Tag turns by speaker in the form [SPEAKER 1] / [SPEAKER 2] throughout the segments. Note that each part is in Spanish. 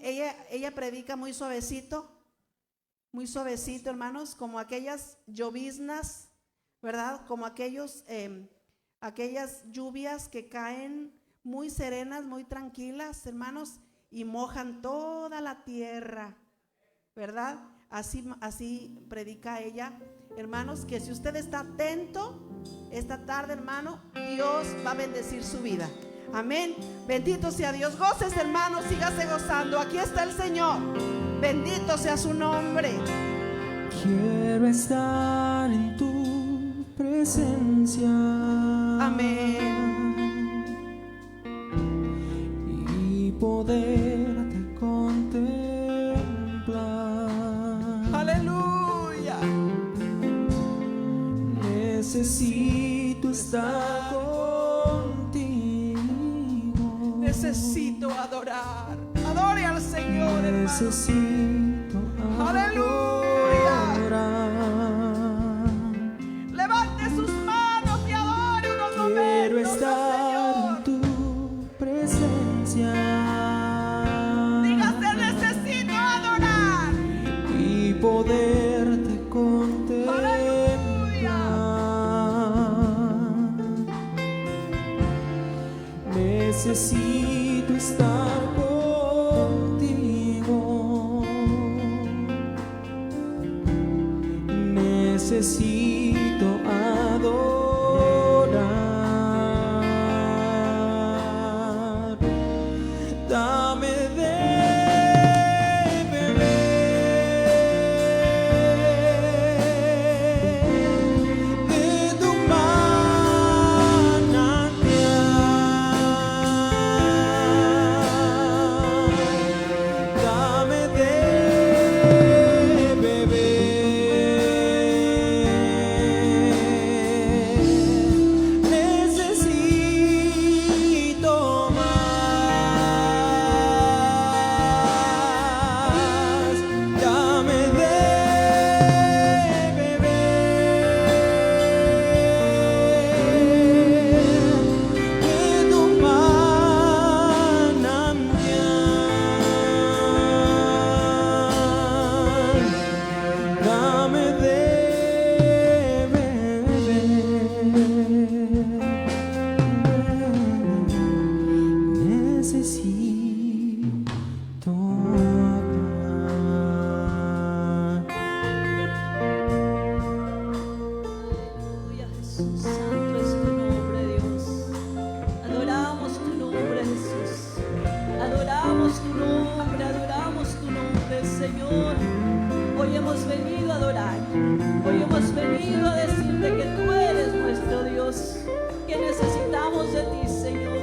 [SPEAKER 1] ella predica muy suavecito, hermanos, como aquellas lloviznas, ¿verdad? Como aquellas lluvias que caen muy serenas, muy tranquilas, hermanos, y mojan toda la tierra, ¿verdad? Así predica ella, hermanos, que si usted está atento esta tarde, hermano, Dios va a bendecir su vida. Amén. Bendito sea Dios. Goces, hermanos, sígase gozando. Aquí está el Señor. Bendito sea su nombre.
[SPEAKER 2] Quiero estar en tu presencia.
[SPEAKER 1] Amén.
[SPEAKER 2] Y poderte contemplar.
[SPEAKER 1] Aleluya.
[SPEAKER 2] Necesito estar contigo.
[SPEAKER 1] Necesito adorar. Adore al Señor, hermano.
[SPEAKER 2] Necesito adorar.
[SPEAKER 1] Levante sus manos y adore unos momentos.
[SPEAKER 2] Quiero estar en tu presencia.
[SPEAKER 1] Dígase, necesito adorar.
[SPEAKER 2] Y poderte contemplar. Necesito estar contigo. Necesito adorar. Dame de beber de tu manantial. Dame de beber. Necesito más. Dame de beber de tu manantial. Dame de beber. Necesito amar.
[SPEAKER 3] Aleluya, Jesús, santo es tu nombre, Dios. Adoramos tu nombre, Jesús. Adoramos tu nombre, Señor. Hoy hemos venido a adorar. Hoy hemos venido a decirte que tú eres nuestro Dios. Que necesitamos de ti, Señor.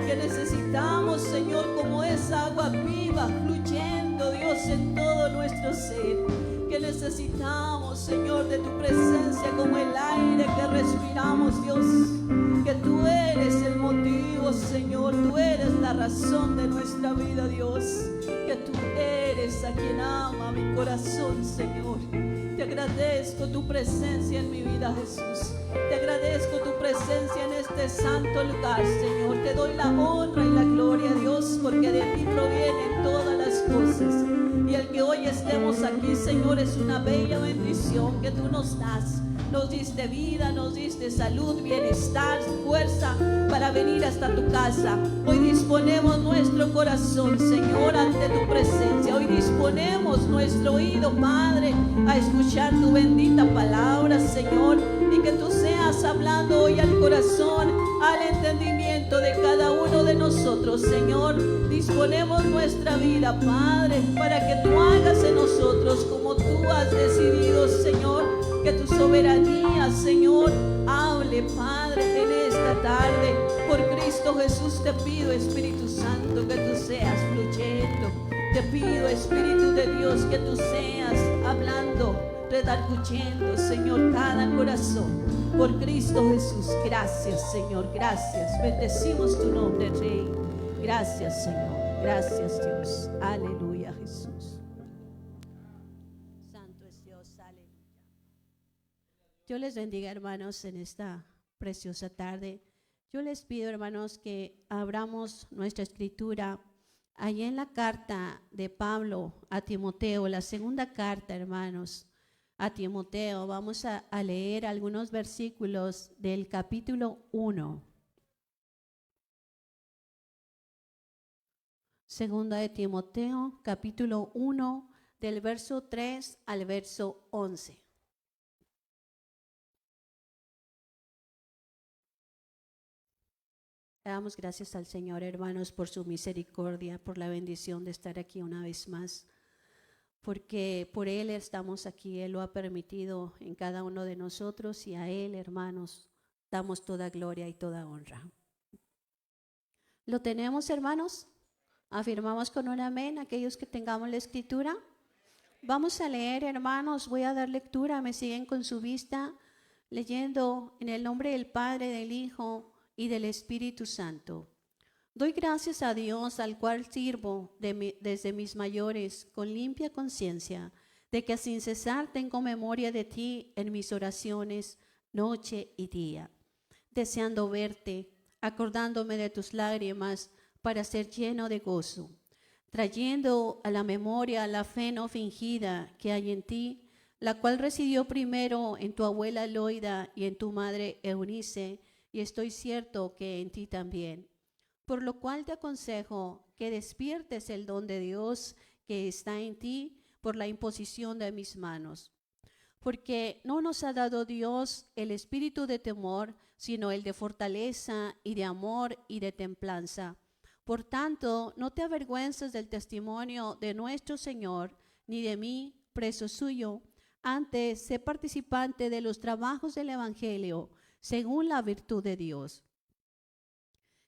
[SPEAKER 3] Que necesitamos, Señor, como esa agua viva fluyendo, Dios, en todo nuestro ser. Que necesitamos, Señor, de tu presencia como el aire que respiramos, Dios. Que tú eres el motivo, Señor. Tú eres la razón de nuestra vida, Dios. Que tú eres a quien ama mi corazón, Señor. Te agradezco tu presencia en mi vida, Jesús. Te agradezco tu presencia en este santo lugar, Señor. Te doy la honra y la gloria, Dios, porque de ti provienen todas las cosas. Y el que hoy estemos aquí, Señor, es una bella bendición que tú nos das. Nos diste vida, nos diste salud, bienestar, fuerza para venir hasta tu casa. Hoy disponemos nuestro corazón, Señor, ante tu presencia. Hoy disponemos nuestro oído, Padre, a escuchar tu bendita palabra, Señor. Y que tú seas hablando hoy al corazón, al entendimiento de cada uno de nosotros, Señor. Disponemos nuestra vida, Padre, para que tú hagas en nosotros como tú has decidido, Señor. Que tu soberanía, Señor, hable, Padre, en esta tarde. Por Cristo Jesús te pido, Espíritu Santo, que tú seas fluyendo. Te pido, Espíritu de Dios, que tú seas hablando, redarguyendo, Señor, cada corazón. Por Cristo Jesús, gracias, Señor, gracias. Bendecimos tu nombre, Rey. Gracias, Señor. Gracias, Dios. Aleluya, Jesús. Santo es Dios, aleluya. Dios les bendiga, hermanos, en esta preciosa tarde. Yo les pido, hermanos, que abramos nuestra escritura Allí en la carta de Pablo a Timoteo, la segunda carta, hermanos, a Timoteo, vamos a leer algunos versículos del capítulo 1. Segunda de Timoteo, capítulo 1, del verso 3 al verso 11. Damos gracias al Señor, hermanos, por su misericordia, por la bendición de estar aquí una vez más, porque por Él estamos aquí, Él lo ha permitido en cada uno de nosotros y a Él, hermanos, damos toda gloria y toda honra. ¿Lo tenemos, hermanos? Afirmamos con un amén aquellos que tengamos la escritura. Vamos a leer, hermanos, voy a dar lectura, me siguen con su vista, leyendo en el nombre del Padre, del Hijo y del Espíritu Santo. Doy gracias a Dios, al cual sirvo desde mis mayores, con limpia conciencia, de que sin cesar tengo memoria de ti en mis oraciones, noche y día, deseando verte, acordándome de tus lágrimas, para ser lleno de gozo, trayendo a la memoria la fe no fingida que hay en ti, la cual residió primero en tu abuela Loida y en tu madre Eunice, y estoy cierto que en ti también. Por lo cual te aconsejo que despiertes el don de Dios que está en ti por la imposición de mis manos. Porque no nos ha dado Dios el espíritu de temor, sino el de fortaleza y de amor y de templanza. Por tanto, no te avergüences del testimonio de nuestro Señor, ni de mí, preso suyo. Antes, sé participante de los trabajos del Evangelio, según la virtud de Dios,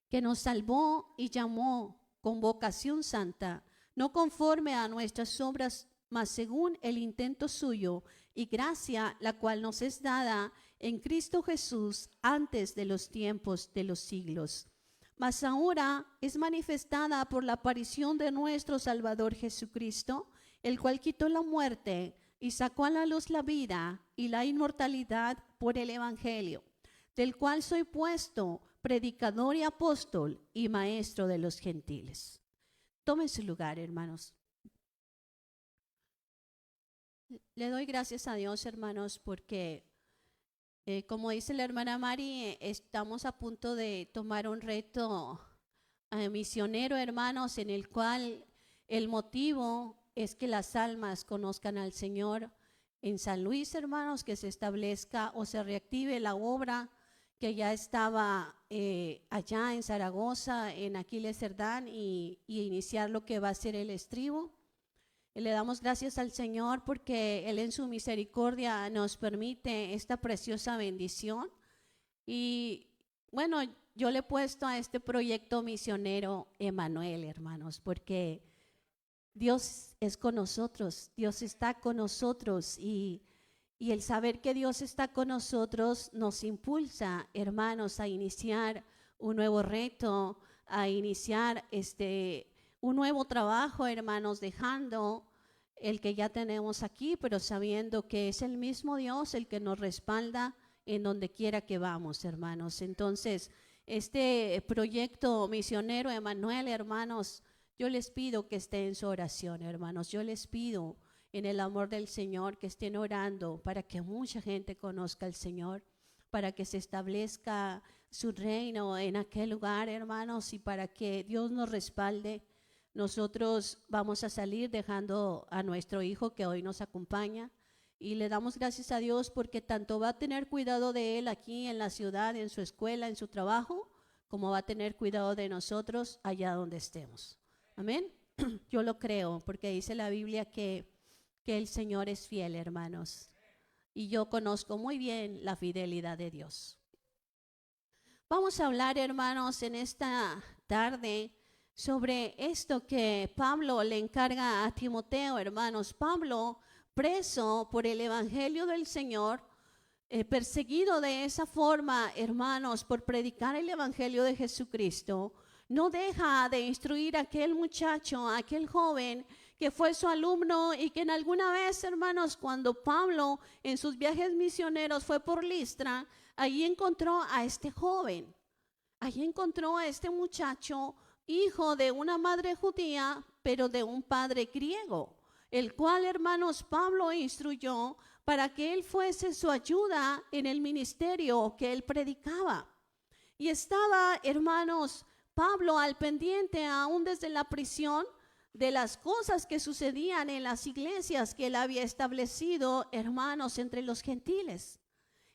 [SPEAKER 3] que nos salvó y llamó con vocación santa, no conforme a nuestras obras, mas según el intento suyo y gracia, la cual nos es dada en Cristo Jesús antes de los tiempos de los siglos. Mas ahora es manifestada por la aparición de nuestro Salvador Jesucristo, el cual quitó la muerte y sacó a la luz la vida y la inmortalidad por el Evangelio, del cual soy puesto predicador y apóstol y maestro de los gentiles. Tomen su lugar, hermanos. Le doy gracias a Dios, hermanos, porque como dice la hermana Mari, estamos a punto de tomar un reto misionero, hermanos, en el cual el motivo es que las almas conozcan al Señor en San Luis, hermanos, que se establezca o se reactive la obra que ya estaba allá en Zaragoza, en Aquiles Cerdán, y iniciar lo que va a ser el estribo. Y le damos gracias al Señor porque Él en su misericordia nos permite esta preciosa bendición. Y bueno, yo le he puesto a este proyecto misionero Emanuel, hermanos, porque Dios es con nosotros, Dios está con nosotros y el saber que Dios está con nosotros nos impulsa, hermanos, a iniciar un nuevo reto, a iniciar un nuevo trabajo, hermanos, dejando el que ya tenemos aquí, pero sabiendo que es el mismo Dios el que nos respalda en donde quiera que vamos, hermanos. Entonces, este proyecto misionero Emanuel, hermanos, yo les pido que estén en su oración, hermanos. Yo les pido en el amor del Señor que estén orando para que mucha gente conozca al Señor, para que se establezca su reino en aquel lugar, hermanos, y para que Dios nos respalde. Nosotros vamos a salir dejando a nuestro hijo que hoy nos acompaña y le damos gracias a Dios porque tanto va a tener cuidado de él aquí en la ciudad, en su escuela, en su trabajo, como va a tener cuidado de nosotros allá donde estemos. Amén. Yo lo creo porque dice la Biblia que el Señor es fiel, hermanos, y yo conozco muy bien la fidelidad de Dios. Vamos a hablar, hermanos, en esta tarde sobre esto que Pablo le encarga a Timoteo, hermanos. Pablo, preso por el Evangelio del Señor, perseguido de esa forma, hermanos, por predicar el Evangelio de Jesucristo, no deja de instruir a aquel muchacho, a aquel joven que fue su alumno y que en alguna vez, hermanos, cuando Pablo en sus viajes misioneros fue por Listra, allí encontró a este joven, allí encontró a este muchacho hijo de una madre judía, pero de un padre griego, el cual, hermanos, Pablo instruyó para que él fuese su ayuda en el ministerio que él predicaba. Y estaba, hermanos, Pablo al pendiente aún desde la prisión de las cosas que sucedían en las iglesias que él había establecido, hermanos, entre los gentiles.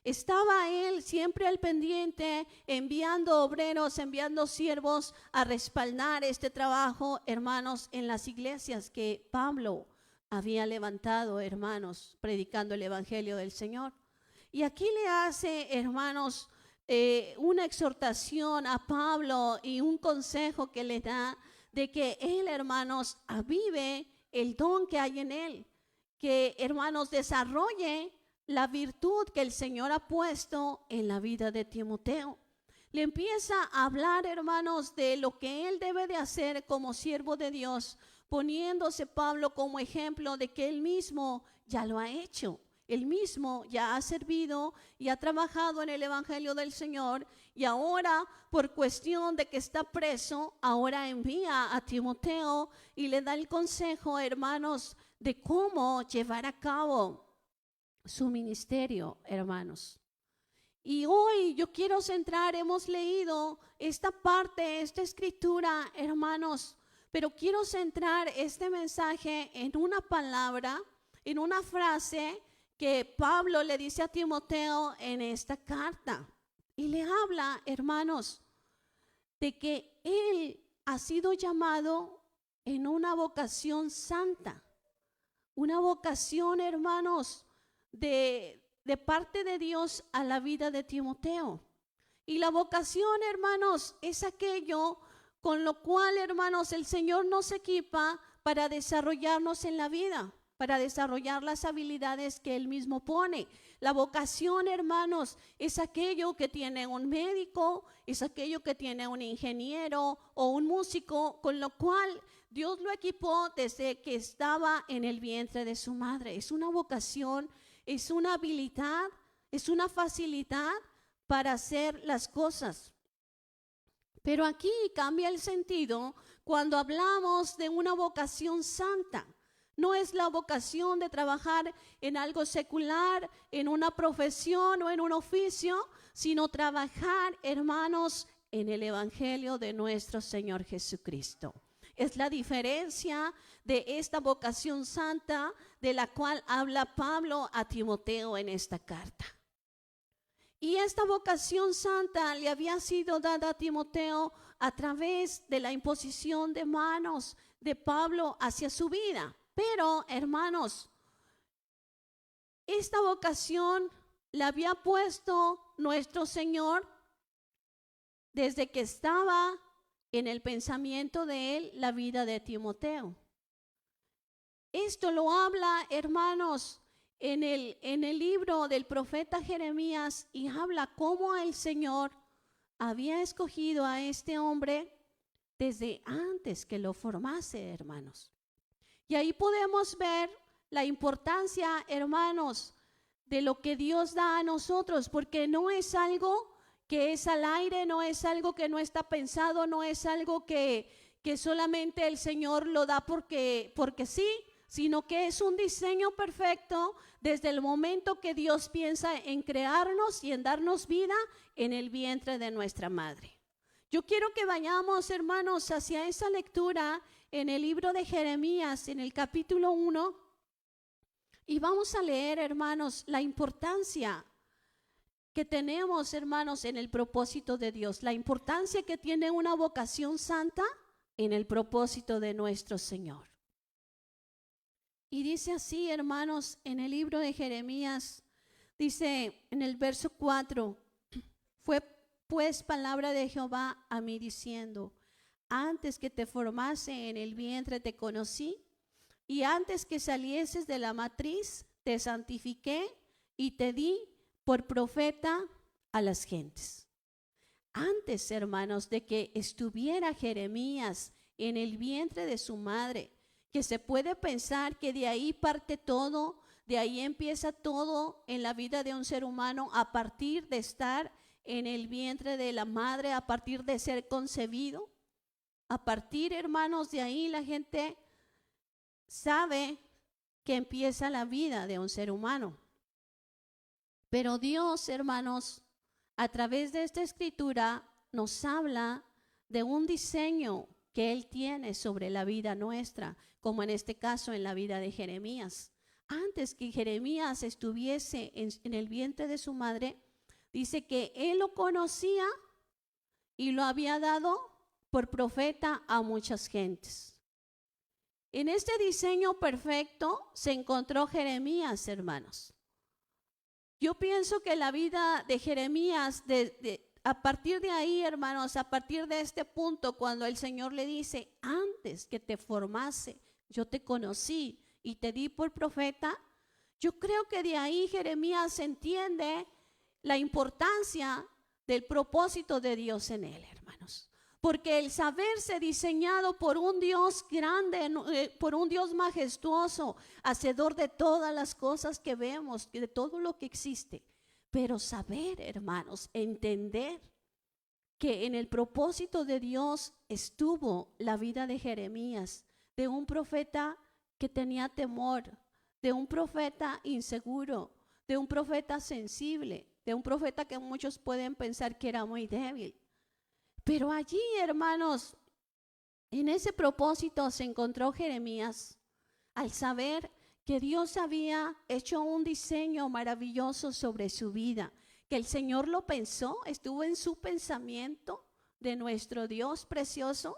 [SPEAKER 3] Estaba él siempre al pendiente, enviando obreros, enviando siervos a respaldar este trabajo, hermanos, en las iglesias que Pablo había levantado, hermanos, predicando el evangelio del Señor. Y aquí le hace, hermanos, una exhortación a Pablo y un consejo que le da de que él, hermanos, avive el don que hay en él, que, hermanos, desarrolle la virtud que el Señor ha puesto en la vida de Timoteo. Le empieza a hablar, hermanos, de lo que él debe de hacer como siervo de Dios, poniéndose Pablo como ejemplo de que él mismo ya lo ha hecho. Él mismo ya ha servido y ha trabajado en el evangelio del Señor, y ahora, por cuestión de que está preso, ahora envía a Timoteo y le da el consejo, hermanos, de cómo llevar a cabo su ministerio, hermanos. Y hoy yo quiero centrar, hemos leído esta parte, esta escritura, hermanos, pero quiero centrar este mensaje en una palabra, en una frase que Pablo le dice a Timoteo en esta carta. Y le habla, hermanos, de que él ha sido llamado en una vocación santa, una vocación, hermanos, de parte de Dios a la vida de Timoteo. Y la vocación, hermanos, es aquello con lo cual, hermanos, el Señor nos equipa para desarrollarnos en la vida, para desarrollar las habilidades que Él mismo pone. La vocación, hermanos, es aquello que tiene un médico, es aquello que tiene un ingeniero o un músico, con lo cual Dios lo equipó desde que estaba en el vientre de su madre. Es una vocación, es una habilidad, es una facilidad para hacer las cosas. Pero aquí cambia el sentido cuando hablamos de una vocación santa. No es la vocación de trabajar en algo secular, en una profesión o en un oficio, sino trabajar, hermanos, en el evangelio de nuestro Señor Jesucristo. Es la diferencia de esta vocación santa de la cual habla Pablo a Timoteo en esta carta. Y esta vocación santa le había sido dada a Timoteo a través de la imposición de manos de Pablo hacia su vida. Pero, hermanos, esta vocación la había puesto nuestro Señor desde que estaba en el pensamiento de él la vida de Timoteo. Esto lo habla, hermanos, en el libro del profeta Jeremías, y habla cómo el Señor había escogido a este hombre desde antes que lo formase, hermanos. Y ahí podemos ver la importancia, hermanos, de lo que Dios da a nosotros, porque no es algo que es al aire, no es algo que no está pensado, no es algo que solamente el Señor lo da porque sí, sino que es un diseño perfecto desde el momento que Dios piensa en crearnos y en darnos vida en el vientre de nuestra madre. Yo quiero que vayamos, hermanos, hacia esa lectura en el libro de Jeremías, en el capítulo 1, y vamos a leer, hermanos, la importancia que tenemos, hermanos, en el propósito de Dios, la importancia que tiene una vocación santa en el propósito de nuestro Señor. Y dice así, hermanos, en el libro de Jeremías, dice en el verso 4, fue pues palabra de Jehová a mí diciendo, antes que te formase en el vientre te conocí, y antes que salieses de la matriz te santifiqué y te di por profeta a las gentes. Antes, hermanos, de que estuviera Jeremías en el vientre de su madre, que se puede pensar que de ahí parte todo, de ahí empieza todo en la vida de un ser humano a partir de estar en el vientre de la madre, a partir de ser concebido. A partir, hermanos, de ahí la gente sabe que empieza la vida de un ser humano. Pero Dios, hermanos, a través de esta escritura nos habla de un diseño que Él tiene sobre la vida nuestra, como en este caso en la vida de Jeremías. Antes que Jeremías estuviese en el vientre de su madre, dice que Él lo conocía y lo había dado por profeta a muchas gentes. En este diseño perfecto se encontró Jeremías, hermanos. Yo pienso que la vida de Jeremías, a partir de ahí, hermanos, a partir de este punto, cuando el Señor le dice, antes que te formase, yo te conocí y te di por profeta, yo creo que de ahí Jeremías entiende la importancia del propósito de Dios en él, hermanos. Porque el saberse diseñado por un Dios grande, por un Dios majestuoso, hacedor de todas las cosas que vemos, de todo lo que existe. Pero saber, hermanos, entender que en el propósito de Dios estuvo la vida de Jeremías, de un profeta que tenía temor, de un profeta inseguro, de un profeta sensible, de un profeta que muchos pueden pensar que era muy débil. Pero allí, hermanos, en ese propósito se encontró Jeremías al saber que Dios había hecho un diseño maravilloso sobre su vida, que el Señor lo pensó, estuvo en su pensamiento de nuestro Dios precioso,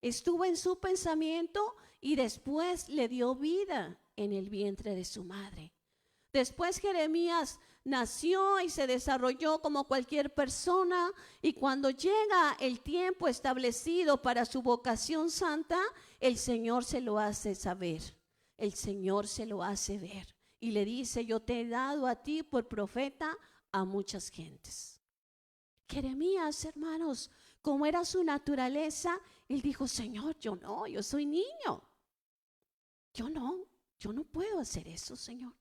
[SPEAKER 3] estuvo en su pensamiento y después le dio vida en el vientre de su madre. Después Jeremías nació y se desarrolló como cualquier persona, y cuando llega el tiempo establecido para su vocación santa, el Señor se lo hace saber, el Señor se lo hace ver y le dice, yo te he dado a ti por profeta a muchas gentes. Jeremías, hermanos, como era su naturaleza, él dijo, Señor, yo no, yo soy niño, yo no puedo hacer eso, Señor.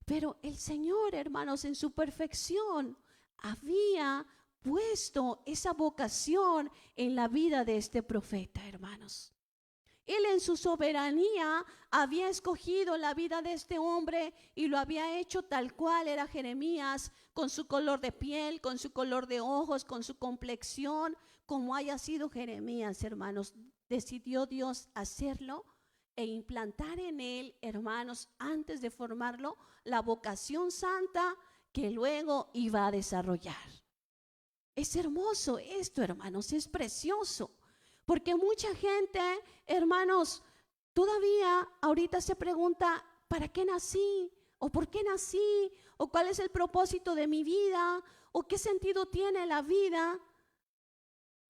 [SPEAKER 3] Pero el Señor, hermanos, en su perfección había puesto esa vocación en la vida de este profeta, hermanos. Él en su soberanía había escogido la vida de este hombre y lo había hecho tal cual era Jeremías, con su color de piel, con su color de ojos, con su complexión, como haya sido Jeremías, hermanos. Decidió Dios hacerlo e implantar en él, hermanos, antes de formarlo, la vocación santa que luego iba a desarrollar. Es hermoso esto, hermanos, es precioso, porque mucha gente, hermanos, todavía ahorita se pregunta, ¿para qué nací? ¿O por qué nací? ¿O cuál es el propósito de mi vida? ¿O qué sentido tiene la vida?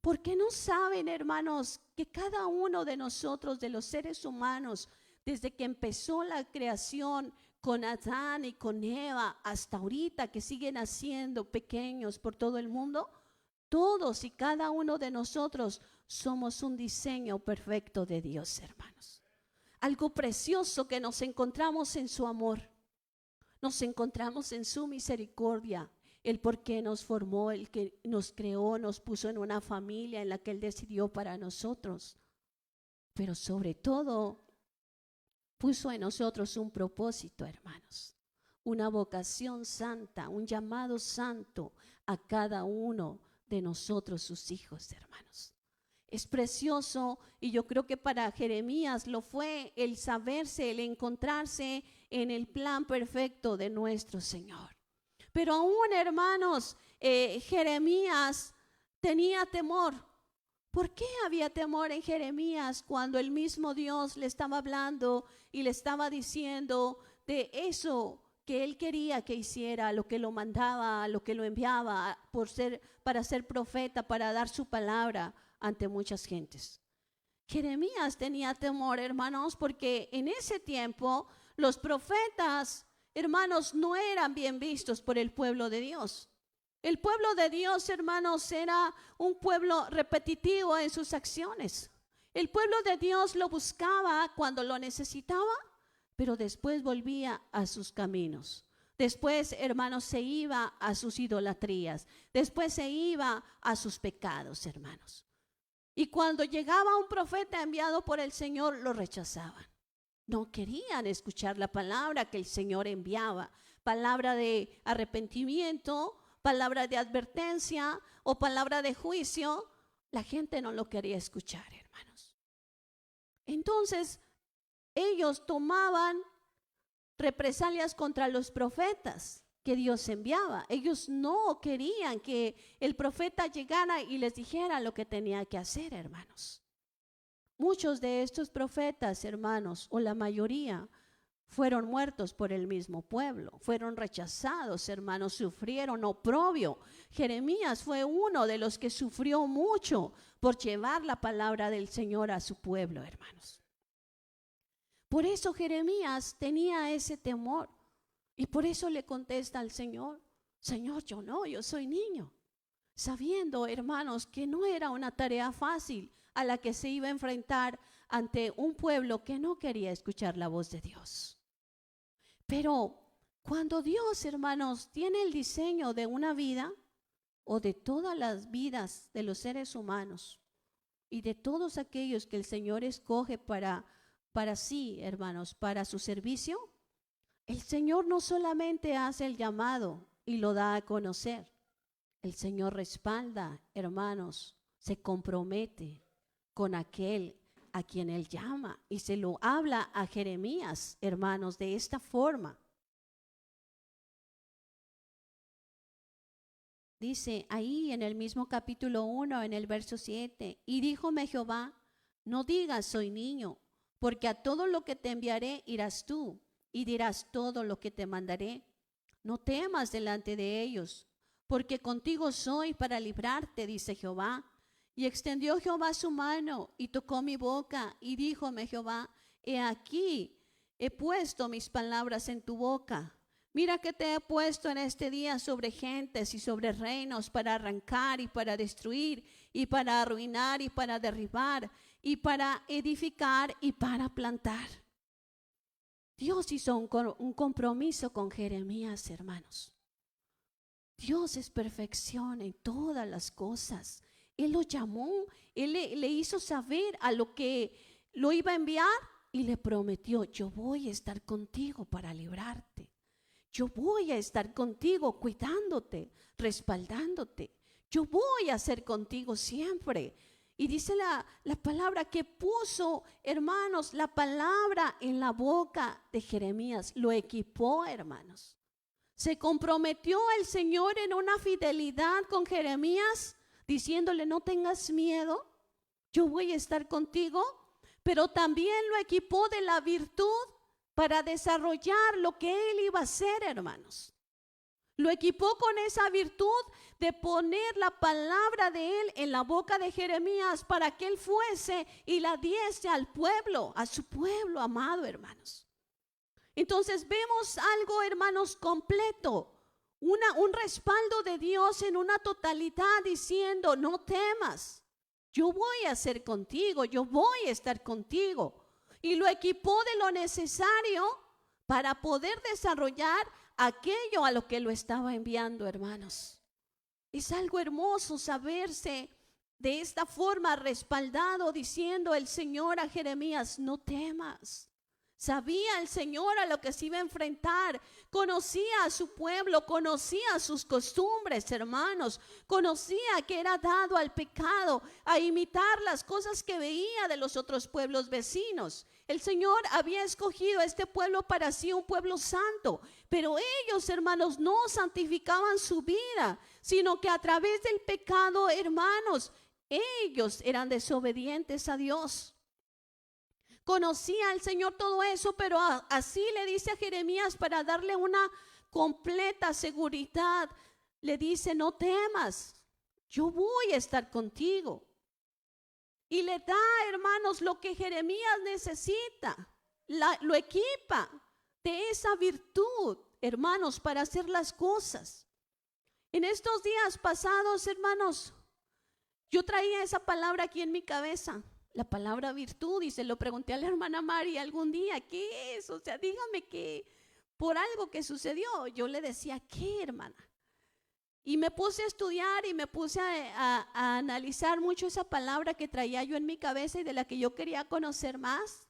[SPEAKER 3] Porque no saben, hermanos, que cada uno de nosotros, de los seres humanos, desde que empezó la creación con Adán y con Eva, hasta ahorita que siguen haciendo pequeños por todo el mundo, todos y cada uno de nosotros somos un diseño perfecto de Dios, hermanos. Algo precioso que nos encontramos en su amor, nos encontramos en su misericordia, el por qué nos formó, el que nos creó, nos puso en una familia en la que Él decidió para nosotros. Pero sobre todo, puso en nosotros un propósito, hermanos, una vocación santa, un llamado santo a cada uno de nosotros, sus hijos, hermanos. Es precioso, y yo creo que para Jeremías lo fue el saberse, el encontrarse en el plan perfecto de nuestro Señor. Pero aún, hermanos, Jeremías tenía temor. ¿Por qué había temor en Jeremías cuando el mismo Dios le estaba hablando y le estaba diciendo de eso que él quería que hiciera, lo que lo mandaba, lo que lo enviaba para ser profeta, para dar su palabra ante muchas gentes? Jeremías tenía temor, hermanos, porque en ese tiempo los profetas, hermanos, no eran bien vistos por el pueblo de Dios. El pueblo de Dios, hermanos, era un pueblo repetitivo en sus acciones. El pueblo de Dios lo buscaba cuando lo necesitaba, pero después volvía a sus caminos. Después, hermanos, se iba a sus idolatrías. Después se iba a sus pecados, hermanos. Y cuando llegaba un profeta enviado por el Señor, lo rechazaban. No querían escuchar la palabra que el Señor enviaba. Palabra de arrepentimiento, palabra de advertencia o palabra de juicio. La gente no lo quería escuchar, hermanos. Entonces, ellos tomaban represalias contra los profetas que Dios enviaba. Ellos no querían que el profeta llegara y les dijera lo que tenía que hacer, hermanos. Muchos de estos profetas, hermanos, o la mayoría, fueron muertos por el mismo pueblo, fueron rechazados, hermanos, sufrieron oprobio. Jeremías fue uno de los que sufrió mucho por llevar la palabra del Señor a su pueblo, hermanos. Por eso Jeremías tenía ese temor y por eso le contesta al Señor: Señor, yo soy niño, sabiendo, hermanos, que no era una tarea fácil a la que se iba a enfrentar ante un pueblo que no quería escuchar la voz de Dios. Pero cuando Dios, hermanos, tiene el diseño de una vida o de todas las vidas de los seres humanos y de todos aquellos que el Señor escoge para sí, hermanos, para su servicio, el Señor no solamente hace el llamado y lo da a conocer. El Señor respalda, hermanos, se compromete con aquel a quien Él llama y se lo habla a Jeremías, hermanos, de esta forma. Dice ahí en el mismo capítulo 1, en el verso 7, y díjome Jehová, no digas soy niño, porque a todo lo que te enviaré irás tú y dirás todo lo que te mandaré. No temas delante de ellos, porque contigo soy para librarte, dice Jehová. Y extendió Jehová su mano y tocó mi boca y díjome Jehová, he aquí, he puesto mis palabras en tu boca. Mira que te he puesto en este día sobre gentes y sobre reinos para arrancar y para destruir y para arruinar y para derribar y para edificar y para plantar. Dios hizo un compromiso con Jeremías, hermanos. Dios es perfección en todas las cosas. Él lo llamó, Él le hizo saber a lo que lo iba a enviar y le prometió, yo voy a estar contigo para librarte. Yo voy a estar contigo cuidándote, respaldándote. Yo voy a ser contigo siempre. Y dice la palabra que puso, hermanos, la palabra en la boca de Jeremías. Lo equipó, hermanos. Se comprometió el Señor en una fidelidad con Jeremías, diciéndole, no tengas miedo, yo voy a estar contigo, pero también lo equipó de la virtud para desarrollar lo que él iba a hacer, hermanos. Lo equipó con esa virtud de poner la palabra de él en la boca de Jeremías para que él fuese y la diese al pueblo, a su pueblo amado, hermanos. Entonces vemos algo, hermanos, completo. Un respaldo de Dios en una totalidad diciendo, no temas, yo voy a ser contigo, yo voy a estar contigo. Y lo equipó de lo necesario para poder desarrollar aquello a lo que lo estaba enviando, hermanos. Es algo hermoso saberse de esta forma respaldado diciendo el Señor a Jeremías, no temas. Sabía el Señor a lo que se iba a enfrentar, conocía a su pueblo, conocía sus costumbres, hermanos, conocía que era dado al pecado, a imitar las cosas que veía de los otros pueblos vecinos. El Señor había escogido a este pueblo para sí, un pueblo santo, pero ellos, hermanos, no santificaban su vida, sino que a través del pecado, hermanos, ellos eran desobedientes a Dios. Conocía al Señor todo eso, pero así le dice a Jeremías para darle una completa seguridad. Le dice, no temas, yo voy a estar contigo. Y le da, hermanos, lo que Jeremías necesita. Lo equipa de esa virtud, hermanos, para hacer las cosas. En estos días pasados, hermanos, yo traía esa palabra aquí en mi cabeza. La palabra virtud, y se lo pregunté a la hermana Mari algún día, ¿qué es? O sea, dígame que por algo que sucedió, yo le decía, ¿qué, hermana? Y me puse a estudiar y me puse a analizar mucho esa palabra que traía yo en mi cabeza y de la que yo quería conocer más.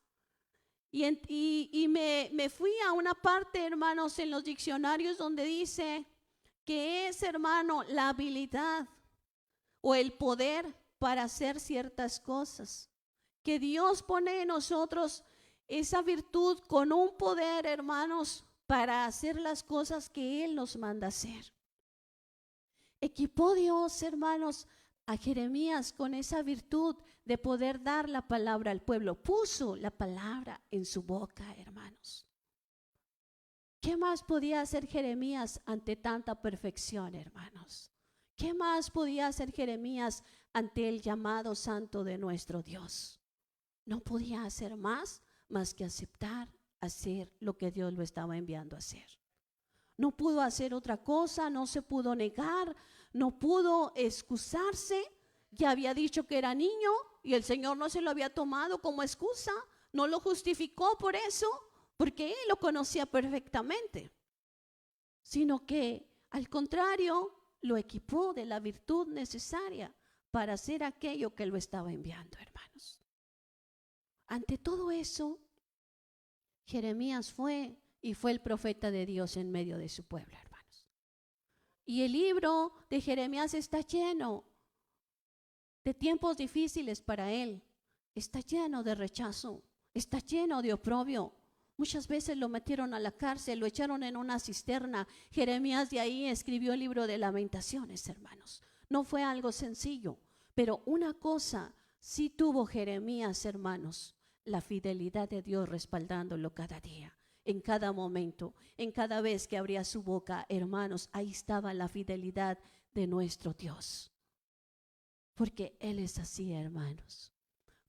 [SPEAKER 3] Y me fui a una parte, hermanos, en los diccionarios donde dice que es, hermano, la habilidad o el poder para hacer ciertas cosas. Que Dios pone en nosotros esa virtud con un poder, hermanos, para hacer las cosas que Él nos manda hacer. Equipó Dios, hermanos, a Jeremías con esa virtud de poder dar la palabra al pueblo. Puso la palabra en su boca, hermanos. ¿Qué más podía hacer Jeremías ante tanta perfección, hermanos? ¿Qué más podía hacer Jeremías ante el llamado santo de nuestro Dios? No podía hacer más que aceptar, hacer lo que Dios lo estaba enviando a hacer. No pudo hacer otra cosa, no se pudo negar, no pudo excusarse. Ya había dicho que era niño y el Señor no se lo había tomado como excusa, no lo justificó por eso, porque Él lo conocía perfectamente, sino que al contrario lo equipó de la virtud necesaria para hacer aquello que lo estaba enviando, hermanos. Ante todo eso, Jeremías fue el profeta de Dios en medio de su pueblo, hermanos. Y el libro de Jeremías está lleno de tiempos difíciles para él. Está lleno de rechazo, está lleno de oprobio. Muchas veces lo metieron a la cárcel, lo echaron en una cisterna. Jeremías de ahí escribió el libro de Lamentaciones, hermanos. No fue algo sencillo, pero una cosa sí tuvo Jeremías, hermanos: la fidelidad de Dios respaldándolo cada día. En cada momento, en cada vez que abría su boca, hermanos, ahí estaba la fidelidad de nuestro Dios. Porque Él es así, hermanos.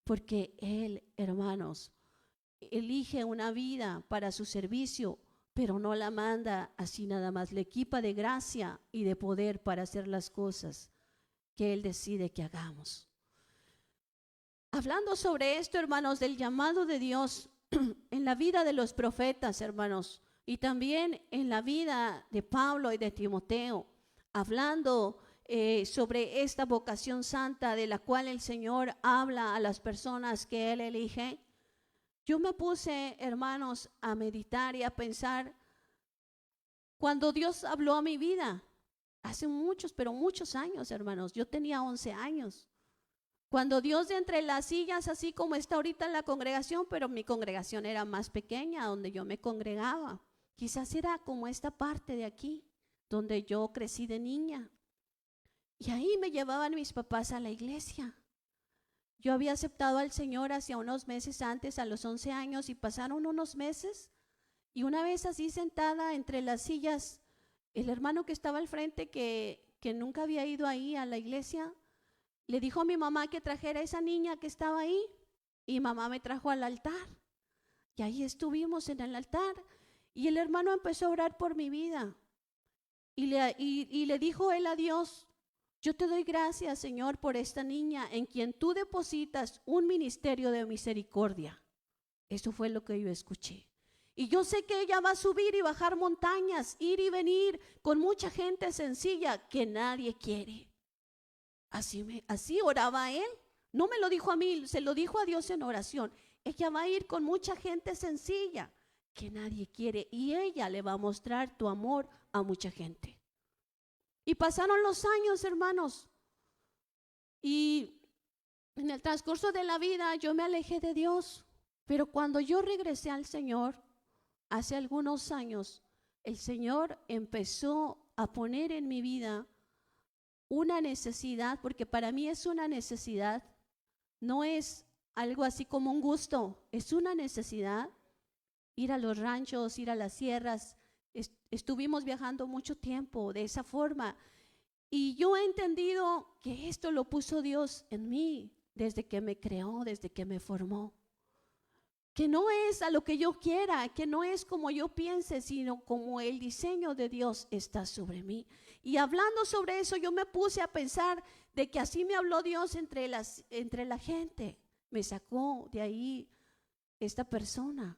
[SPEAKER 3] Porque Él, hermanos, elige una vida para su servicio, pero no la manda así nada más. Le equipa de gracia y de poder para hacer las cosas que Él decide que hagamos. Hablando sobre esto, hermanos, del llamado de Dios en la vida de los profetas, hermanos, y también en la vida de Pablo y de Timoteo, hablando sobre esta vocación santa de la cual el Señor habla a las personas que Él elige, yo me puse, hermanos, a meditar y a pensar cuando Dios habló a mi vida, hace muchos, pero muchos años, hermanos. Yo tenía 11 años. Cuando Dios de entre las sillas, así como está ahorita en la congregación, pero mi congregación era más pequeña, donde yo me congregaba. Quizás era como esta parte de aquí, donde yo crecí de niña. Y ahí me llevaban mis papás a la iglesia. Yo había aceptado al Señor hace unos meses antes, a los 11 años, y pasaron unos meses. Y una vez así sentada entre las sillas, el hermano que estaba al frente, que nunca había ido ahí a la iglesia, le dijo a mi mamá que trajera a esa niña que estaba ahí, y mamá me trajo al altar. Y ahí estuvimos en el altar, y el hermano empezó a orar por mi vida. Y le dijo él a Dios: yo te doy gracias, Señor, por esta niña en quien tú depositas un ministerio de misericordia. Eso fue lo que yo escuché. Y yo sé que ella va a subir y bajar montañas, ir y venir con mucha gente sencilla que nadie quiere. Así oraba él. No me lo dijo a mí, se lo dijo a Dios en oración. Ella va a ir con mucha gente sencilla que nadie quiere, y ella le va a mostrar tu amor a mucha gente. Y pasaron los años, hermanos, y en el transcurso de la vida yo me alejé de Dios. Pero cuando yo regresé al Señor, hace algunos años, el Señor empezó a poner en mi vida una necesidad, porque para mí es una necesidad, no es algo así como un gusto, es una necesidad. Ir a los ranchos, ir a las sierras, estuvimos viajando mucho tiempo de esa forma, y yo he entendido que esto lo puso Dios en mí desde que me creó, desde que me formó. Que no es a lo que yo quiera, que no es como yo piense, sino como el diseño de Dios está sobre mí. Y hablando sobre eso, yo me puse a pensar de que así me habló Dios entre la gente. Me sacó de ahí esta persona.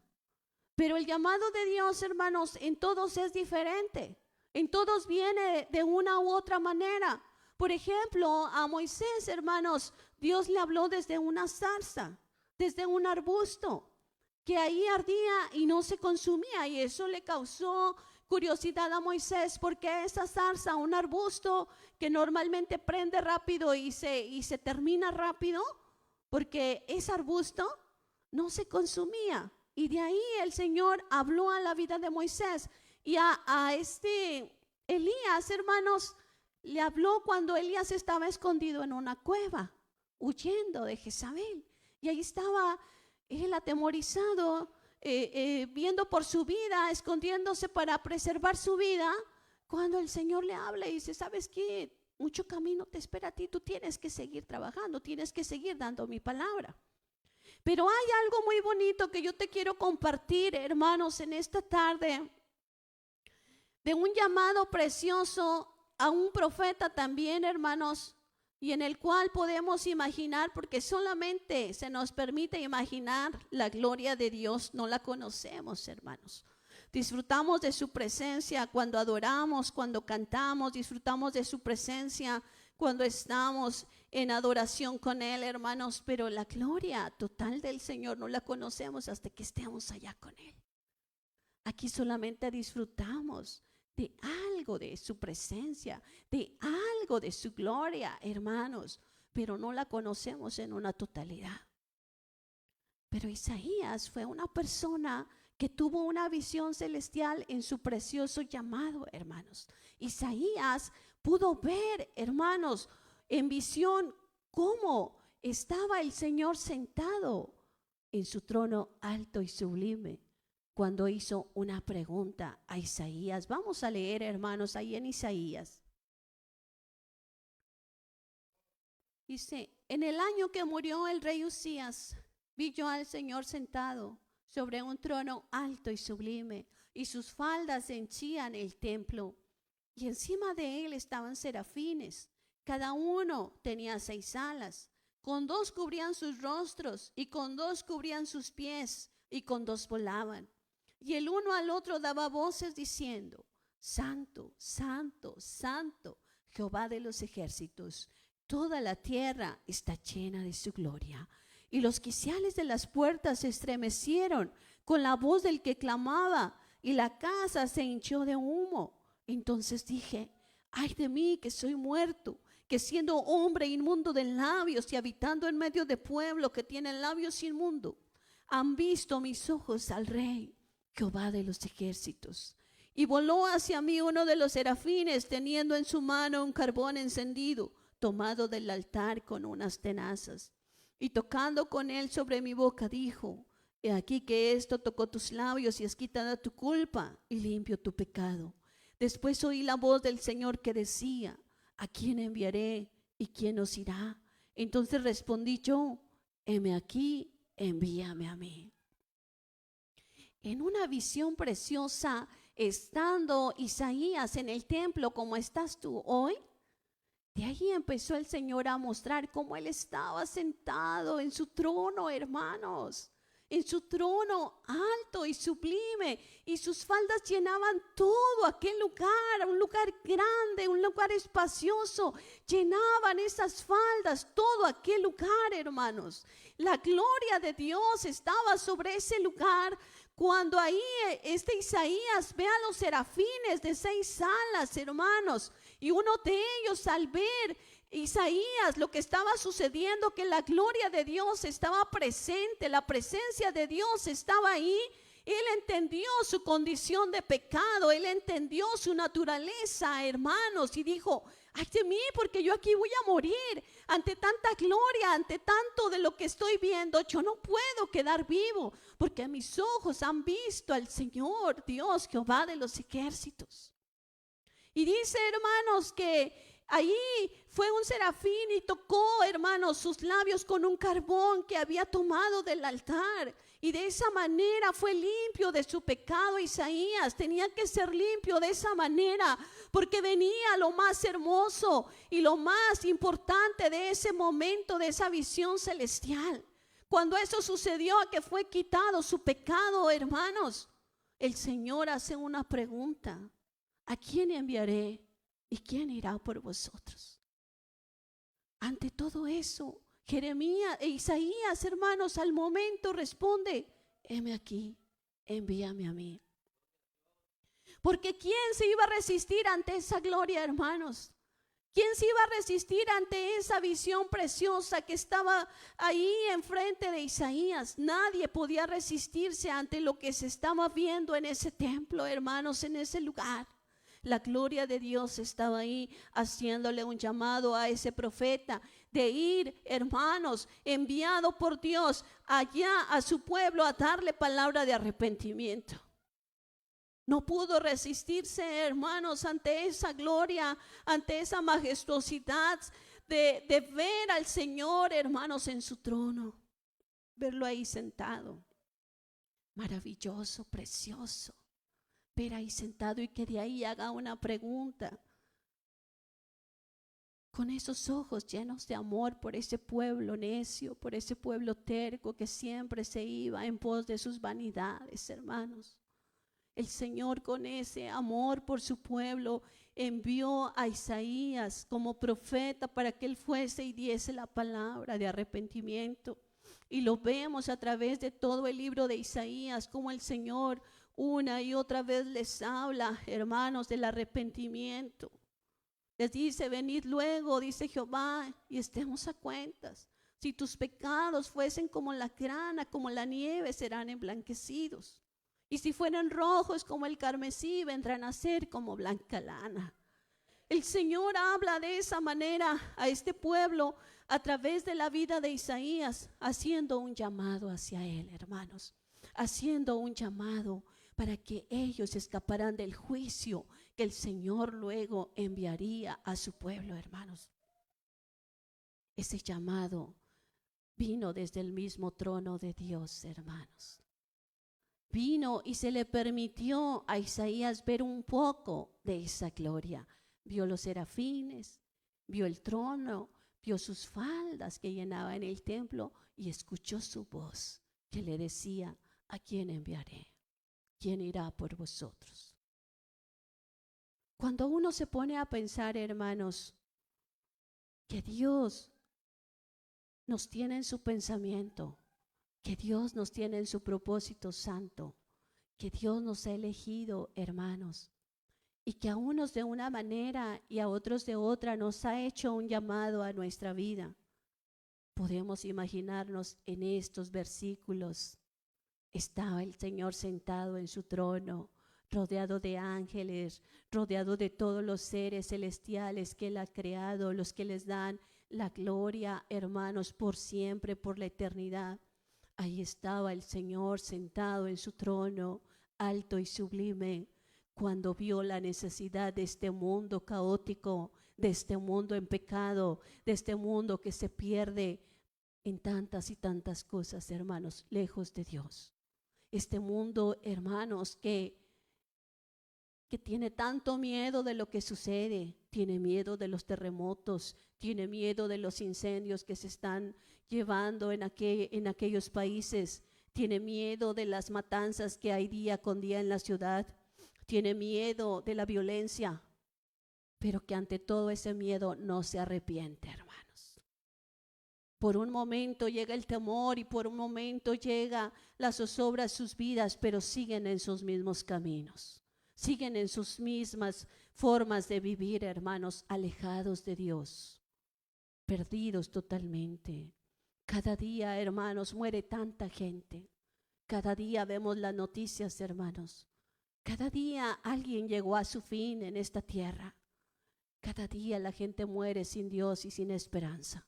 [SPEAKER 3] Pero el llamado de Dios, hermanos, en todos es diferente. En todos viene de una u otra manera. Por ejemplo, a Moisés, hermanos, Dios le habló desde una zarza, desde un arbusto, que ahí ardía y no se consumía, y eso le causó curiosidad a Moisés, porque esa zarza, un arbusto que normalmente prende rápido y se termina rápido, porque ese arbusto no se consumía. Y de ahí el Señor habló a la vida de Moisés. Y a este Elías, hermanos, le habló cuando Elías estaba escondido en una cueva, huyendo de Jezabel. Y ahí estaba él atemorizado, viendo por su vida, escondiéndose para preservar su vida, cuando el Señor le habla y dice: ¿sabes qué? Mucho camino te espera a ti, tú tienes que seguir trabajando, tienes que seguir dando mi palabra. Pero hay algo muy bonito que yo te quiero compartir, hermanos, en esta tarde, de un llamado precioso a un profeta también, hermanos, y en el cual podemos imaginar, porque solamente se nos permite imaginar la gloria de Dios, no la conocemos, hermanos. Disfrutamos de su presencia cuando adoramos, cuando cantamos, disfrutamos de su presencia cuando estamos en adoración con Él, hermanos, pero la gloria total del Señor no la conocemos hasta que estemos allá con Él. Aquí solamente disfrutamos de algo de su presencia, de algo de su gloria, hermanos, pero no la conocemos en una totalidad. Pero Isaías fue una persona que tuvo una visión celestial en su precioso llamado, hermanos. Isaías pudo ver, hermanos, en visión cómo estaba el Señor sentado en su trono alto y sublime, cuando hizo una pregunta a Isaías. Vamos a leer, hermanos, ahí en Isaías. Dice: en el año que murió el rey Uzías, vi yo al Señor sentado sobre un trono alto y sublime, y sus faldas henchían el templo. Y encima de él estaban serafines, cada uno tenía 6 alas, con 2 cubrían sus rostros, y con 2 cubrían sus pies, y con 2 volaban. Y el uno al otro daba voces diciendo: Santo, Santo, Santo, Jehová de los ejércitos, toda la tierra está llena de su gloria. Y los quiciales de las puertas se estremecieron con la voz del que clamaba, y la casa se hinchó de humo. Entonces dije: ay de mí, que soy muerto, que siendo hombre inmundo de labios y habitando en medio de pueblo que tienen labios inmundos, han visto mis ojos al Rey, Jehová de los ejércitos. Y voló hacia mí uno de los serafines, teniendo en su mano un carbón encendido, tomado del altar con unas tenazas. Y tocando con él sobre mi boca, dijo: he aquí que esto tocó tus labios, y es quitada tu culpa y limpio tu pecado. Después oí la voz del Señor que decía: ¿a quién enviaré y quién nos irá? Entonces respondí yo: heme aquí, envíame a mí. En una visión preciosa, estando Isaías en el templo como estás tú hoy, de ahí empezó el Señor a mostrar cómo Él estaba sentado en su trono, hermanos, en su trono alto y sublime, y sus faldas llenaban todo aquel lugar, un lugar grande, un lugar espacioso, llenaban esas faldas, todo aquel lugar, hermanos. La gloria de Dios estaba sobre ese lugar. Cuando ahí Isaías ve a los serafines de 6 alas, hermanos, y uno de ellos, al ver Isaías lo que estaba sucediendo, que la gloria de Dios estaba presente, la presencia de Dios estaba ahí, él entendió su condición de pecado, él entendió su naturaleza, hermanos, y dijo: ay de mí, porque yo aquí voy a morir. Ante tanta gloria, ante tanto de lo que estoy viendo, yo no puedo quedar vivo, porque mis ojos han visto al Señor Dios, Jehová de los ejércitos. Y dice, hermanos, que ahí fue un serafín y tocó, hermanos, sus labios con un carbón que había tomado del altar. Y de esa manera fue limpio de su pecado. Isaías tenía que ser limpio de esa manera, porque venía lo más hermoso y lo más importante de ese momento, de esa visión celestial. Cuando eso sucedió, que fue quitado su pecado, hermanos, el Señor hace una pregunta: ¿A quién enviaré? ¿Y quién irá por vosotros? Ante todo eso, Jeremías e Isaías, hermanos, al momento responde: heme aquí, envíame a mí. Porque ¿quién se iba a resistir ante esa gloria, hermanos? ¿Quién se iba a resistir ante esa visión preciosa que estaba ahí enfrente de Isaías? Nadie podía resistirse ante lo que se estaba viendo en ese templo, hermanos, en ese lugar. La gloria de Dios estaba ahí haciéndole un llamado a ese profeta de ir, hermanos, enviado por Dios allá a su pueblo a darle palabra de arrepentimiento. No pudo resistirse, hermanos, ante esa gloria, ante esa majestuosidad de ver al Señor, hermanos, en su trono. Verlo ahí sentado. Maravilloso, precioso. Ver ahí sentado y que de ahí haga una pregunta. Con esos ojos llenos de amor por ese pueblo necio, por ese pueblo terco que siempre se iba en pos de sus vanidades, hermanos. El Señor, con ese amor por su pueblo, envió a Isaías como profeta para que él fuese y diese la palabra de arrepentimiento. Y lo vemos a través de todo el libro de Isaías, como el Señor una y otra vez les habla, hermanos, del arrepentimiento. Les dice: venid luego, dice Jehová, y estemos a cuentas. Si tus pecados fuesen como la grana, como la nieve, serán emblanquecidos. Y si fueran rojos como el carmesí, vendrán a ser como blanca lana. El Señor habla de esa manera a este pueblo a través de la vida de Isaías, haciendo un llamado hacia él, hermanos. Haciendo un llamado para que ellos escaparan del juicio que el Señor luego enviaría a su pueblo, hermanos. Ese llamado vino desde el mismo trono de Dios, hermanos. Vino y se le permitió a Isaías ver un poco de esa gloria. Vio los serafines, vio el trono, vio sus faldas que llenaban el templo y escuchó su voz que le decía: ¿a quién enviaré? ¿Quién irá por vosotros? Cuando uno se pone a pensar, hermanos, que Dios nos tiene en su pensamiento, que Dios nos tiene en su propósito santo, que Dios nos ha elegido, hermanos, y que a unos de una manera y a otros de otra nos ha hecho un llamado a nuestra vida. Podemos imaginarnos en estos versículos. Estaba el Señor sentado en su trono, rodeado de ángeles, rodeado de todos los seres celestiales que Él ha creado, los que les dan la gloria, hermanos, por siempre, por la eternidad. Ahí estaba el Señor sentado en su trono, alto y sublime, cuando vio la necesidad de este mundo caótico, de este mundo en pecado, de este mundo que se pierde en tantas y tantas cosas, hermanos, lejos de Dios. Este mundo, hermanos, que tiene tanto miedo de lo que sucede, tiene miedo de los terremotos, tiene miedo de los incendios que se están llevando en aquellos países, tiene miedo de las matanzas que hay día con día en la ciudad, tiene miedo de la violencia, pero que ante todo ese miedo no se arrepiente, hermanos. Por un momento llega el temor y por un momento llega la zozobra a sus vidas, pero siguen en sus mismos caminos, siguen en sus mismas formas de vivir, hermanos, alejados de Dios, perdidos totalmente. Cada día, hermanos, muere tanta gente. Cada día vemos las noticias, hermanos. Cada día alguien llegó a su fin en esta tierra. Cada día la gente muere sin Dios y sin esperanza.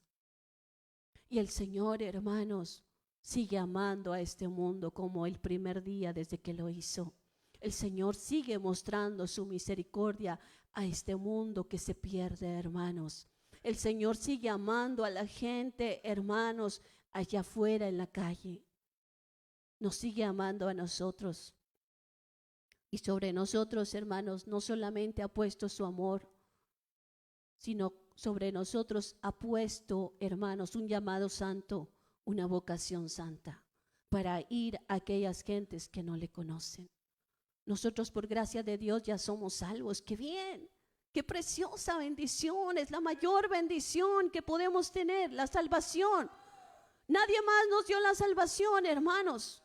[SPEAKER 3] Y el Señor, hermanos, sigue amando a este mundo como el primer día desde que lo hizo. El Señor sigue mostrando su misericordia a este mundo que se pierde, hermanos. El Señor sigue amando a la gente, hermanos, allá afuera en la calle. Nos sigue amando a nosotros. Y sobre nosotros, hermanos, no solamente ha puesto su amor, sino sobre nosotros ha puesto, hermanos, un llamado santo, una vocación santa, para ir a aquellas gentes que no le conocen. Nosotros por gracia de Dios ya somos salvos. ¡Qué bien! ¡Qué preciosa bendición! Es la mayor bendición que podemos tener, la salvación. Nadie más nos dio la salvación, hermanos.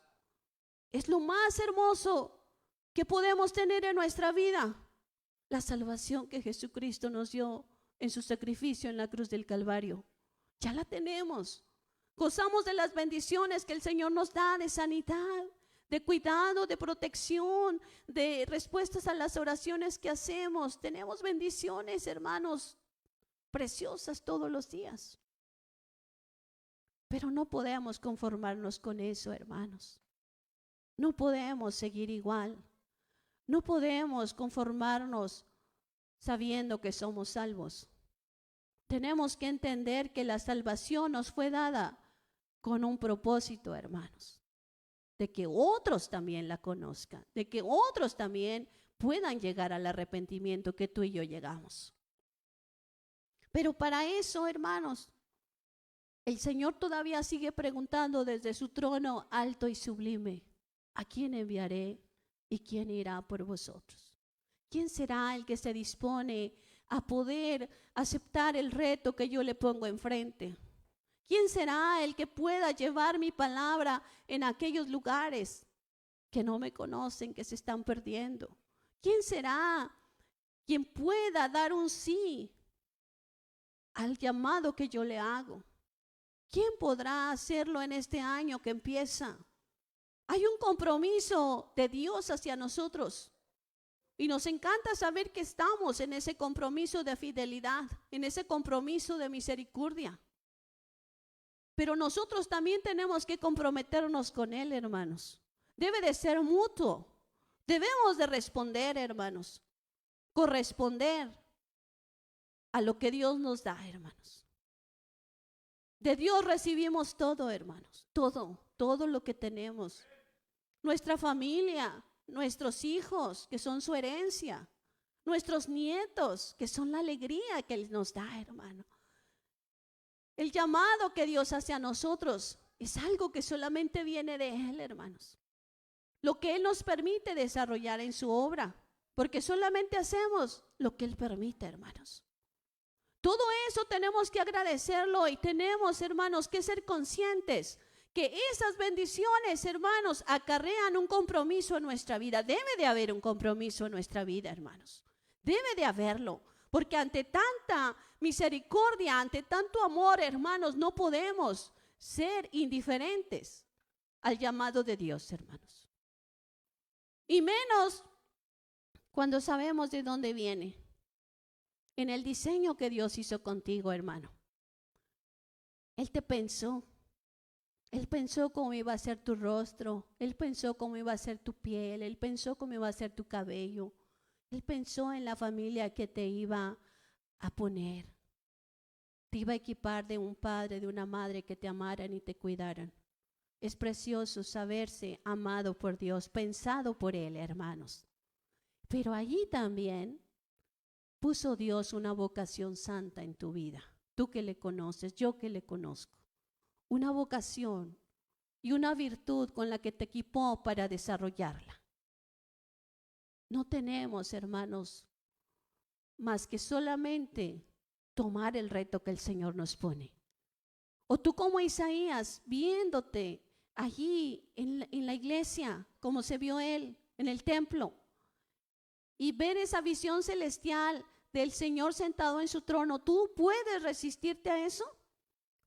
[SPEAKER 3] Es lo más hermoso que podemos tener en nuestra vida. La salvación que Jesucristo nos dio en su sacrificio en la cruz del Calvario. Ya la tenemos. Gozamos de las bendiciones que el Señor nos da de sanidad, de cuidado, de protección, de respuestas a las oraciones que hacemos. Tenemos bendiciones, hermanos, preciosas todos los días. Pero no podemos conformarnos con eso, hermanos. No podemos seguir igual. No podemos conformarnos sabiendo que somos salvos. Tenemos que entender que la salvación nos fue dada con un propósito, hermanos, de que otros también la conozcan, de que otros también puedan llegar al arrepentimiento que tú y yo llegamos. Pero para eso, hermanos, el Señor todavía sigue preguntando desde su trono alto y sublime: ¿a quién enviaré y quién irá por vosotros? ¿Quién será el que se dispone a poder aceptar el reto que yo le pongo enfrente? ¿Quién será el que pueda llevar mi palabra en aquellos lugares que no me conocen, que se están perdiendo? ¿Quién será quien pueda dar un sí al llamado que yo le hago? ¿Quién podrá hacerlo en este año que empieza? Hay un compromiso de Dios hacia nosotros y nos encanta saber que estamos en ese compromiso de fidelidad, en ese compromiso de misericordia. Pero nosotros también tenemos que comprometernos con Él, hermanos. Debe de ser mutuo. Debemos de responder, hermanos, corresponder a lo que Dios nos da, hermanos. De Dios recibimos todo, hermanos, todo lo que tenemos. Nuestra familia, nuestros hijos, que son su herencia, nuestros nietos, que son la alegría que Él nos da, hermano. El llamado que Dios hace a nosotros es algo que solamente viene de Él, hermanos. Lo que Él nos permite desarrollar en su obra, porque solamente hacemos lo que Él permite, hermanos. Todo eso tenemos que agradecerlo y tenemos, hermanos, que ser conscientes que esas bendiciones, hermanos, acarrean un compromiso en nuestra vida. Debe de haber un compromiso en nuestra vida, hermanos. Debe de haberlo, porque ante tanta misericordia, ante tanto amor, hermanos, no podemos ser indiferentes al llamado de Dios, hermanos. Y menos cuando sabemos de dónde viene. En el diseño que Dios hizo contigo, hermano. Él te pensó. Él pensó cómo iba a ser tu rostro. Él pensó cómo iba a ser tu piel. Él pensó cómo iba a ser tu cabello. Él pensó en la familia que te iba a poner. Te iba a equipar de un padre, de una madre que te amaran y te cuidaran. Es precioso saberse amado por Dios, pensado por Él, hermanos. Pero allí también puso Dios una vocación santa en tu vida. Tú que le conoces, yo que le conozco. Una vocación y una virtud con la que te equipó para desarrollarla. No tenemos, hermanos, más que solamente tomar el reto que el Señor nos pone. O tú como Isaías, viéndote allí en la iglesia, como se vio él en el templo, y ver esa visión celestial del Señor sentado en su trono, ¿tú puedes resistirte a eso?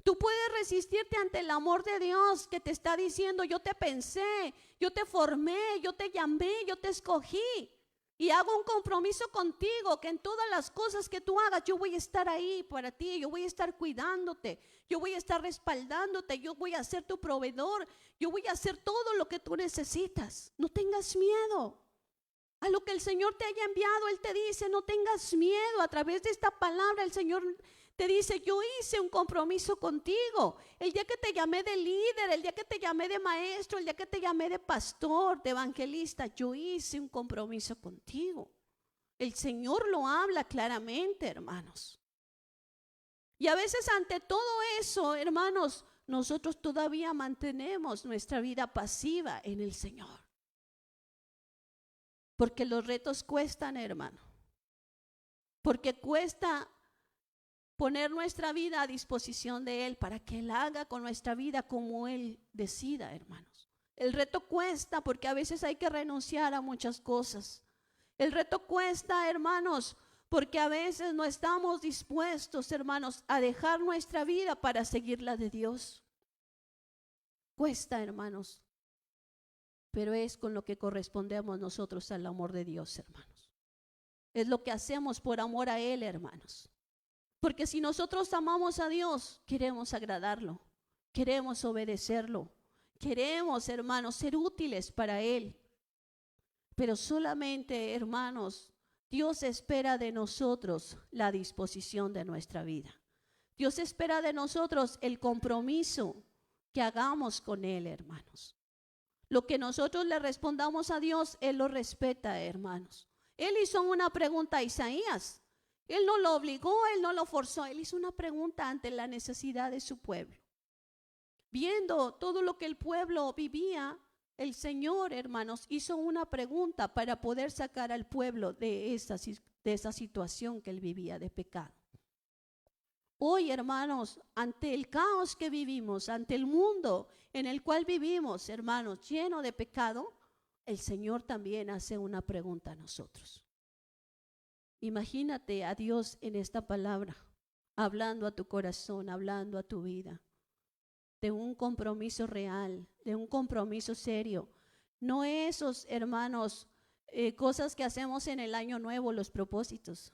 [SPEAKER 3] Tú puedes resistirte ante el amor de Dios que te está diciendo: yo te pensé, yo te formé, yo te llamé, yo te escogí y hago un compromiso contigo que en todas las cosas que tú hagas yo voy a estar ahí para ti, yo voy a estar cuidándote, yo voy a estar respaldándote, yo voy a ser tu proveedor, yo voy a hacer todo lo que tú necesitas. No tengas miedo. A lo que el Señor te haya enviado, Él te dice: no tengas miedo. A través de esta palabra el Señor te dice: yo hice un compromiso contigo. El día que te llamé de líder, el día que te llamé de maestro, el día que te llamé de pastor, de evangelista, yo hice un compromiso contigo. El Señor lo habla claramente, hermanos. Y a veces ante todo eso, hermanos, nosotros todavía mantenemos nuestra vida pasiva en el Señor. Porque los retos cuestan, hermano. Porque cuesta poner nuestra vida a disposición de Él para que Él haga con nuestra vida como Él decida, hermanos. El reto cuesta porque a veces hay que renunciar a muchas cosas. El reto cuesta, hermanos, porque a veces no estamos dispuestos, hermanos, a dejar nuestra vida para seguir la de Dios. Cuesta, hermanos, pero es con lo que correspondemos nosotros al amor de Dios, hermanos. Es lo que hacemos por amor a Él, hermanos. Porque si nosotros amamos a Dios, queremos agradarlo, queremos obedecerlo, queremos, hermanos, ser útiles para Él. Pero solamente, hermanos, Dios espera de nosotros la disposición de nuestra vida. Dios espera de nosotros el compromiso que hagamos con Él, hermanos. Lo que nosotros le respondamos a Dios, Él lo respeta, hermanos. Él hizo una pregunta a Isaías. Él no lo obligó, Él no lo forzó. Él hizo una pregunta ante la necesidad de su pueblo. Viendo todo lo que el pueblo vivía, el Señor, hermanos, hizo una pregunta para poder sacar al pueblo de esa situación que él vivía de pecado. Hoy, hermanos, ante el caos que vivimos, ante el mundo en el cual vivimos, hermanos, lleno de pecado, el Señor también hace una pregunta a nosotros. Imagínate a Dios en esta palabra, hablando a tu corazón, hablando a tu vida, de un compromiso real, de un compromiso serio. No esos, hermanos, cosas que hacemos en el año nuevo, los propósitos,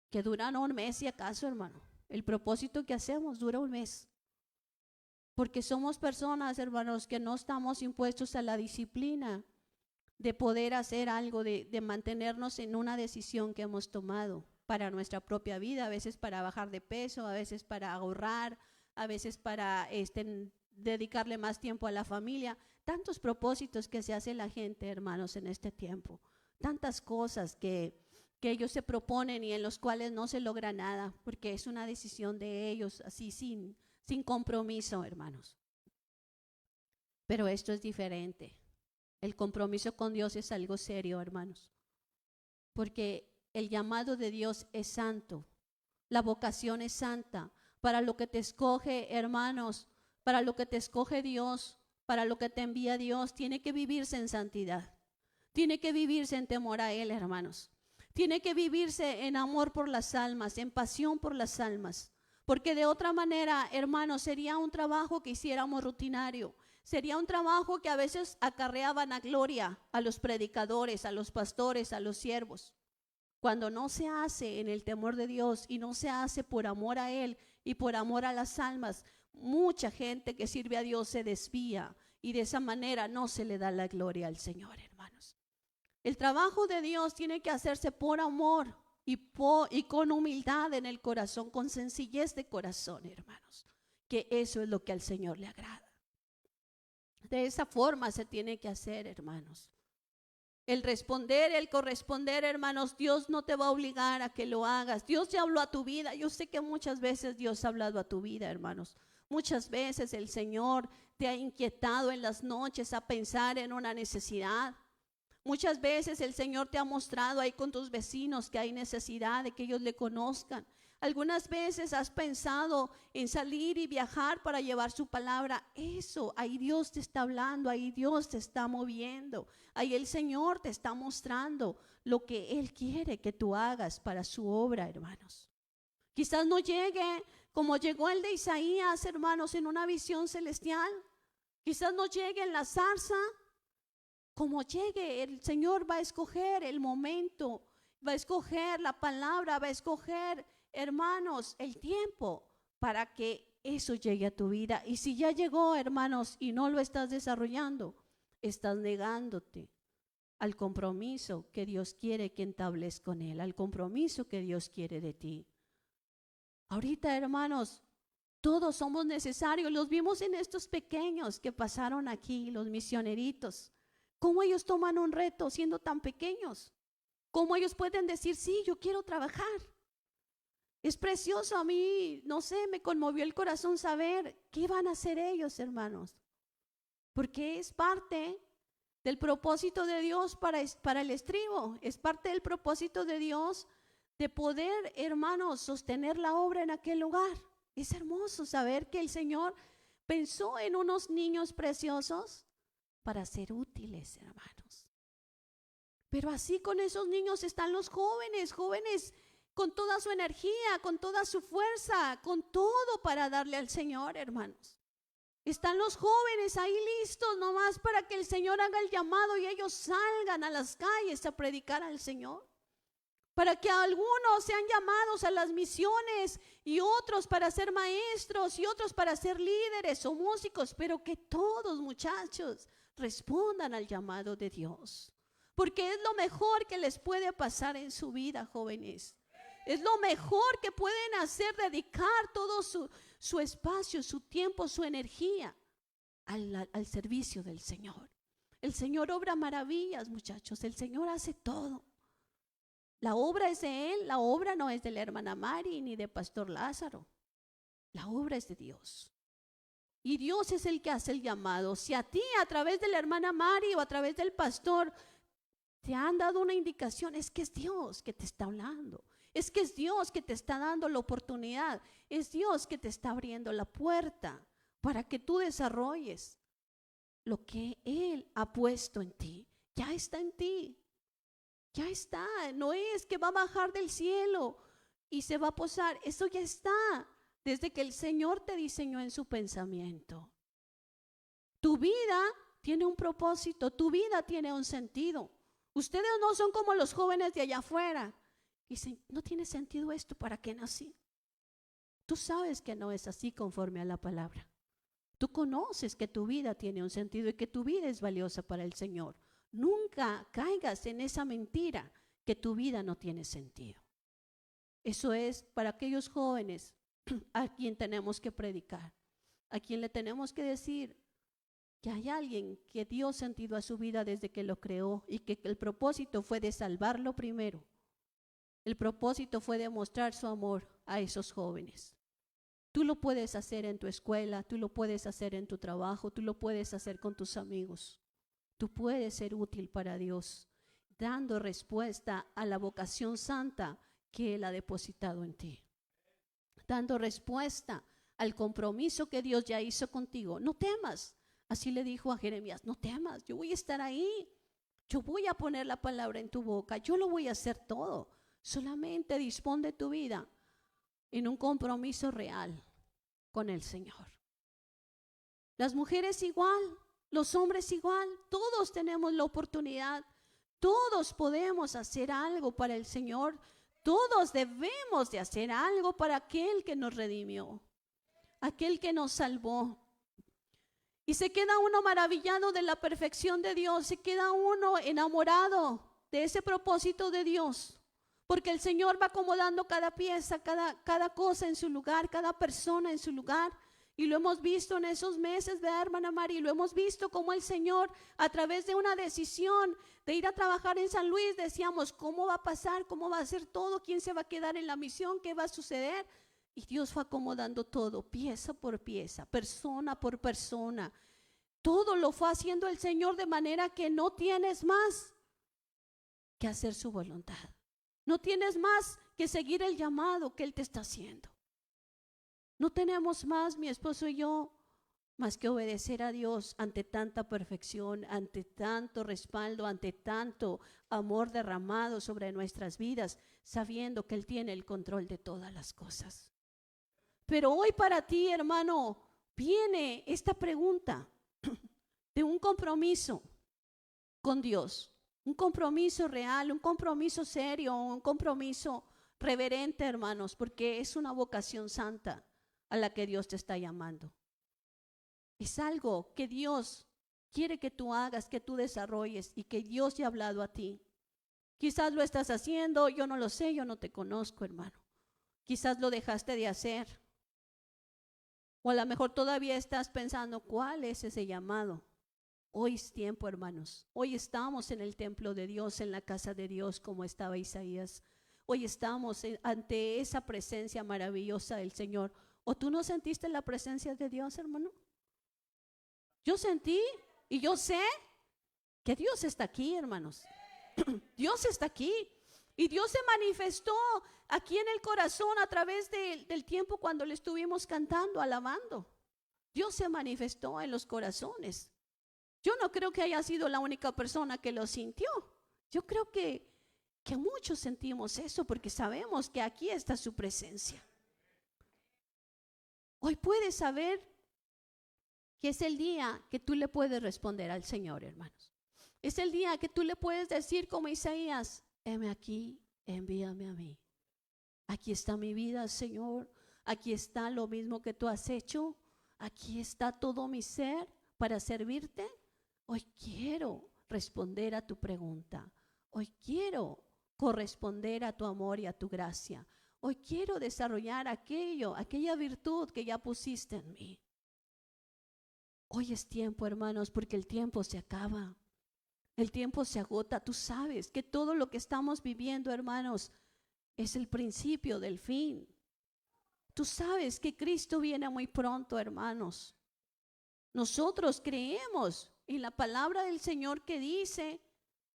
[SPEAKER 3] que duran un mes y acaso, hermano. El propósito que hacemos dura un mes. Porque somos personas, hermanos, que no estamos impuestos a la disciplina de poder hacer algo, de mantenernos en una decisión que hemos tomado para nuestra propia vida, a veces para bajar de peso, a veces para ahorrar, a veces para dedicarle más tiempo a la familia. Tantos propósitos que se hace la gente, hermanos, en este tiempo. Tantas cosas que ellos se proponen y en los cuales no se logra nada, porque es una decisión de ellos, así sin compromiso, hermanos. Pero esto es diferente. El compromiso con Dios es algo serio, hermanos, porque el llamado de Dios es santo, la vocación es santa. Para lo que te escoge, hermanos, para lo que te escoge Dios, para lo que te envía Dios, tiene que vivirse en santidad, tiene que vivirse en temor a Él, hermanos. Tiene que vivirse en amor por las almas, en pasión por las almas. Porque de otra manera, hermanos, sería un trabajo que hiciéramos rutinario. Sería un trabajo que a veces acarreaba vanagloria a los predicadores, a los pastores, a los siervos. Cuando no se hace en el temor de Dios y no se hace por amor a Él y por amor a las almas, mucha gente que sirve a Dios se desvía y de esa manera no se le da la gloria al Señor, hermanos. El trabajo de Dios tiene que hacerse por amor y con humildad en el corazón, con sencillez de corazón, hermanos, que eso es lo que al Señor le agrada. De esa forma se tiene que hacer, hermanos. El responder, el corresponder, hermanos, Dios no te va a obligar a que lo hagas. Dios ya habló a tu vida. Yo sé que muchas veces Dios ha hablado a tu vida, hermanos. Muchas veces el Señor te ha inquietado en las noches a pensar en una necesidad. Muchas veces el Señor te ha mostrado ahí con tus vecinos que hay necesidad de que ellos le conozcan. Algunas veces has pensado en salir y viajar para llevar su palabra. Eso, ahí Dios te está hablando, ahí Dios te está moviendo. Ahí el Señor te está mostrando lo que Él quiere que tú hagas para su obra, hermanos. Quizás no llegue como llegó el de Isaías, hermanos, en una visión celestial. Quizás no llegue en la zarza. Como llegue, el Señor va a escoger el momento, va a escoger la palabra, va a escoger, hermanos, el tiempo para que eso llegue a tu vida. Y si ya llegó, hermanos, y no lo estás desarrollando, estás negándote al compromiso que Dios quiere que entables con Él, al compromiso que Dios quiere de ti. Ahorita, hermanos, todos somos necesarios. Los vimos en estos pequeños que pasaron aquí, los misioneritos. ¿Cómo ellos toman un reto siendo tan pequeños? ¿Cómo ellos pueden decir, sí, yo quiero trabajar? Es precioso, a mí, no sé, me conmovió el corazón saber qué van a hacer ellos, hermanos. Porque es parte del propósito de Dios para el estribo. Es parte del propósito de Dios de poder, hermanos, sostener la obra en aquel lugar. Es hermoso saber que el Señor pensó en unos niños preciosos para ser útiles, hermanos. Pero así con esos niños están los jóvenes, jóvenes con toda su energía, con toda su fuerza, con todo para darle al Señor, hermanos. Están los jóvenes ahí listos nomás para que el Señor haga el llamado y ellos salgan a las calles a predicar al Señor. Para que algunos sean llamados a las misiones y otros para ser maestros y otros para ser líderes o músicos, pero que todos, muchachos, respondan al llamado de Dios. Porque es lo mejor que les puede pasar en su vida, jóvenes. Es lo mejor que pueden hacer, dedicar todo su espacio, su tiempo, su energía al servicio del Señor. El Señor obra maravillas, muchachos. El Señor hace todo. La obra es de Él, la obra no es de la hermana Mari ni de Pastor Lázaro. La obra es de Dios. Y Dios es el que hace el llamado. Si a ti, a través de la hermana Mari o a través del pastor, te han dado una indicación, es que es Dios que te está hablando. Es que es Dios que te está dando la oportunidad. Es Dios que te está abriendo la puerta para que tú desarrolles lo que Él ha puesto en ti. Ya está en ti. Ya está. No es que va a bajar del cielo y se va a posar. Eso ya está desde que el Señor te diseñó en su pensamiento. Tu vida tiene un propósito. Tu vida tiene un sentido. Ustedes no son como los jóvenes de allá afuera. Dicen, no tiene sentido esto, ¿para qué nací? Tú sabes que no es así conforme a la palabra. Tú conoces que tu vida tiene un sentido y que tu vida es valiosa para el Señor. Nunca caigas en esa mentira que tu vida no tiene sentido. Eso es para aquellos jóvenes a quien tenemos que predicar, a quien le tenemos que decir que hay alguien que dio sentido a su vida desde que lo creó y que el propósito fue de salvarlo primero. El propósito fue demostrar su amor a esos jóvenes. Tú lo puedes hacer en tu escuela, tú lo puedes hacer en tu trabajo, tú lo puedes hacer con tus amigos. Tú puedes ser útil para Dios, dando respuesta a la vocación santa que Él ha depositado en ti. Dando respuesta al compromiso que Dios ya hizo contigo. No temas, así le dijo a Jeremías, no temas, yo voy a estar ahí. Yo voy a poner la palabra en tu boca, yo lo voy a hacer todo. Solamente dispón de tu vida en un compromiso real con el Señor. Las mujeres igual, los hombres igual, todos tenemos la oportunidad, todos podemos hacer algo para el Señor, todos debemos de hacer algo para aquel que nos redimió, aquel que nos salvó. Y se queda uno maravillado de la perfección de Dios, se queda uno enamorado de ese propósito de Dios. Porque el Señor va acomodando cada pieza, cada cosa en su lugar, cada persona en su lugar. Y lo hemos visto en esos meses, ¿verdad, hermana Mari? Lo hemos visto como el Señor, a través de una decisión de ir a trabajar en San Luis, decíamos, ¿cómo va a pasar? ¿Cómo va a ser todo? ¿Quién se va a quedar en la misión? ¿Qué va a suceder? Y Dios fue acomodando todo, pieza por pieza, persona por persona. Todo lo fue haciendo el Señor de manera que no tienes más que hacer su voluntad. No tienes más que seguir el llamado que Él te está haciendo. No tenemos más, mi esposo y yo, más que obedecer a Dios ante tanta perfección, ante tanto respaldo, ante tanto amor derramado sobre nuestras vidas, sabiendo que Él tiene el control de todas las cosas. Pero hoy para ti, hermano, viene esta pregunta de un compromiso con Dios. Un compromiso real, un compromiso serio, un compromiso reverente, hermanos, porque es una vocación santa a la que Dios te está llamando. Es algo que Dios quiere que tú hagas, que tú desarrolles y que Dios te ha hablado a ti. Quizás lo estás haciendo, yo no lo sé, yo no te conozco, hermano. Quizás lo dejaste de hacer. O a lo mejor todavía estás pensando, ¿cuál es ese llamado? Hoy es tiempo, hermanos. Hoy estamos en el templo de Dios, en la casa de Dios, como estaba Isaías. Hoy estamos ante esa presencia maravillosa del Señor. ¿O tú no sentiste la presencia de Dios, hermano? Yo sentí y yo sé que Dios está aquí, hermanos. Dios está aquí. Y Dios se manifestó aquí en el corazón a través del tiempo cuando le estuvimos cantando, alabando. Dios se manifestó en los corazones. Yo no creo que haya sido la única persona que lo sintió. Yo creo que muchos sentimos eso porque sabemos que aquí está su presencia. Hoy puedes saber que es el día que tú le puedes responder al Señor, hermanos. Es el día que tú le puedes decir como Isaías: heme aquí, envíame a mí. Aquí está mi vida, Señor. Aquí está lo mismo que tú has hecho. Aquí está todo mi ser para servirte. Hoy quiero responder a tu pregunta. Hoy quiero corresponder a tu amor y a tu gracia. Hoy quiero desarrollar aquella virtud que ya pusiste en mí. Hoy es tiempo, hermanos, porque el tiempo se acaba. El tiempo se agota. Tú sabes que todo lo que estamos viviendo, hermanos, es el principio del fin. Tú sabes que Cristo viene muy pronto, hermanos. Nosotros creemos en la palabra del Señor que dice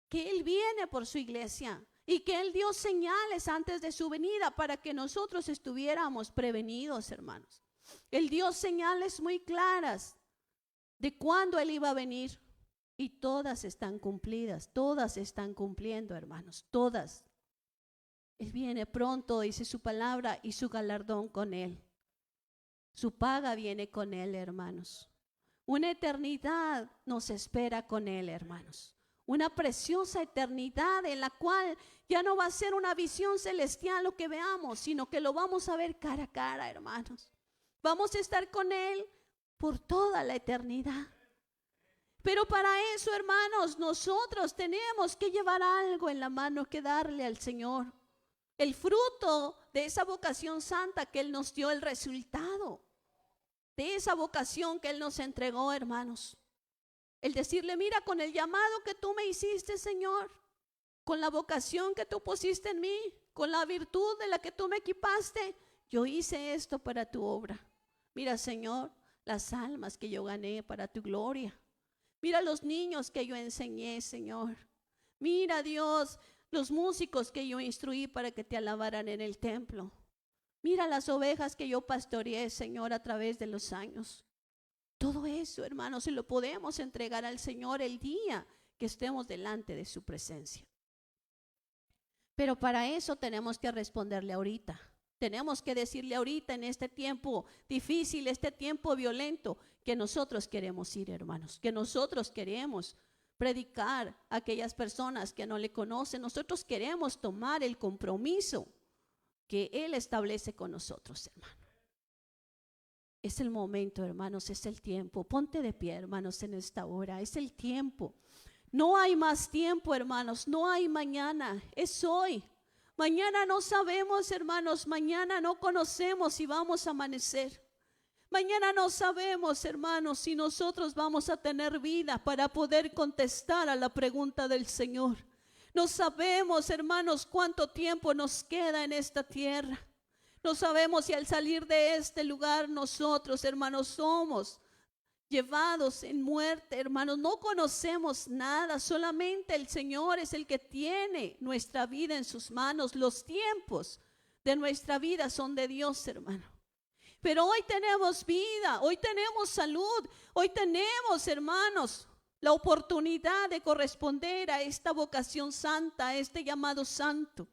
[SPEAKER 3] que Él viene por su iglesia y que Él dio señales antes de su venida para que nosotros estuviéramos prevenidos, hermanos. Él dio señales muy claras de cuándo Él iba a venir y todas están cumplidas, todas están cumpliendo, hermanos, todas. Él viene pronto, dice su palabra, y su galardón con Él. Su paga viene con Él, hermanos. Una eternidad nos espera con Él, hermanos. Una preciosa eternidad en la cual ya no va a ser una visión celestial lo que veamos, sino que lo vamos a ver cara a cara, hermanos. Vamos a estar con Él por toda la eternidad. Pero para eso, hermanos, nosotros tenemos que llevar algo en la mano que darle al Señor. El fruto de esa vocación santa que Él nos dio, el resultado de esa vocación que Él nos entregó, hermanos. El decirle: mira, con el llamado que tú me hiciste, Señor, con la vocación que tú pusiste en mí, con la virtud de la que tú me equipaste, yo hice esto para tu obra. Mira, Señor, las almas que yo gané para tu gloria. Mira los niños que yo enseñé, Señor. Mira, Dios, los músicos que yo instruí para que te alabaran en el templo. Mira las ovejas que yo pastoreé, Señor, a través de los años. Todo eso, hermanos, se lo podemos entregar al Señor el día que estemos delante de su presencia. Pero para eso tenemos que responderle ahorita. Tenemos que decirle ahorita, en este tiempo difícil, este tiempo violento, que nosotros queremos ir, hermanos, que nosotros queremos predicar a aquellas personas que no le conocen. Nosotros queremos tomar el compromiso que Él establece con nosotros, hermano. Es el momento, hermanos, es el tiempo. Ponte de pie, hermanos, en esta hora. Es el tiempo. No hay más tiempo, hermanos. No hay mañana. Es hoy. Mañana no sabemos, hermanos. Mañana no conocemos si vamos a amanecer. Mañana no sabemos, hermanos, si nosotros vamos a tener vida para poder contestar a la pregunta del Señor. No sabemos, hermanos, cuánto tiempo nos queda en esta tierra. No sabemos si al salir de este lugar nosotros, hermanos, somos llevados en muerte, hermanos. No conocemos nada, solamente el Señor es el que tiene nuestra vida en sus manos. Los tiempos de nuestra vida son de Dios, hermano. Pero hoy tenemos vida, hoy tenemos salud, hoy tenemos, hermanos, la oportunidad de corresponder a esta vocación santa, a este llamado santo.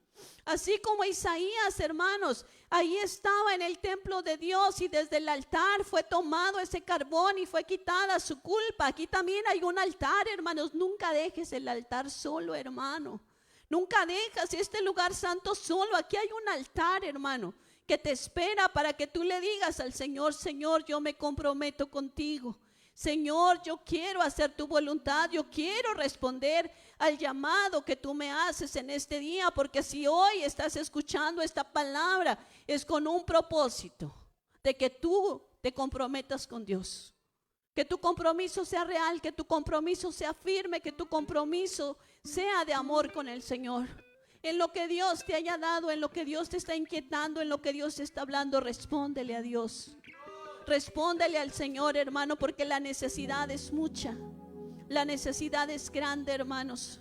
[SPEAKER 3] Así como Isaías, hermanos, ahí estaba en el templo de Dios y desde el altar fue tomado ese carbón y fue quitada su culpa. Aquí también hay un altar, hermanos. Nunca dejes el altar solo, hermano. Nunca dejas este lugar santo solo. Aquí hay un altar, hermano, que te espera para que tú le digas al Señor: Señor, yo me comprometo contigo. Señor, yo quiero hacer tu voluntad, yo quiero responder al llamado que tú me haces en este día, porque si hoy estás escuchando esta palabra es con un propósito de que tú te comprometas con Dios, que tu compromiso sea real, que tu compromiso sea firme, que tu compromiso sea de amor con el Señor. En lo que Dios te haya dado, en lo que Dios te está inquietando, en lo que Dios te está hablando, respóndele a Dios. Respóndele al Señor, hermano, porque la necesidad es mucha. La necesidad es grande, hermanos.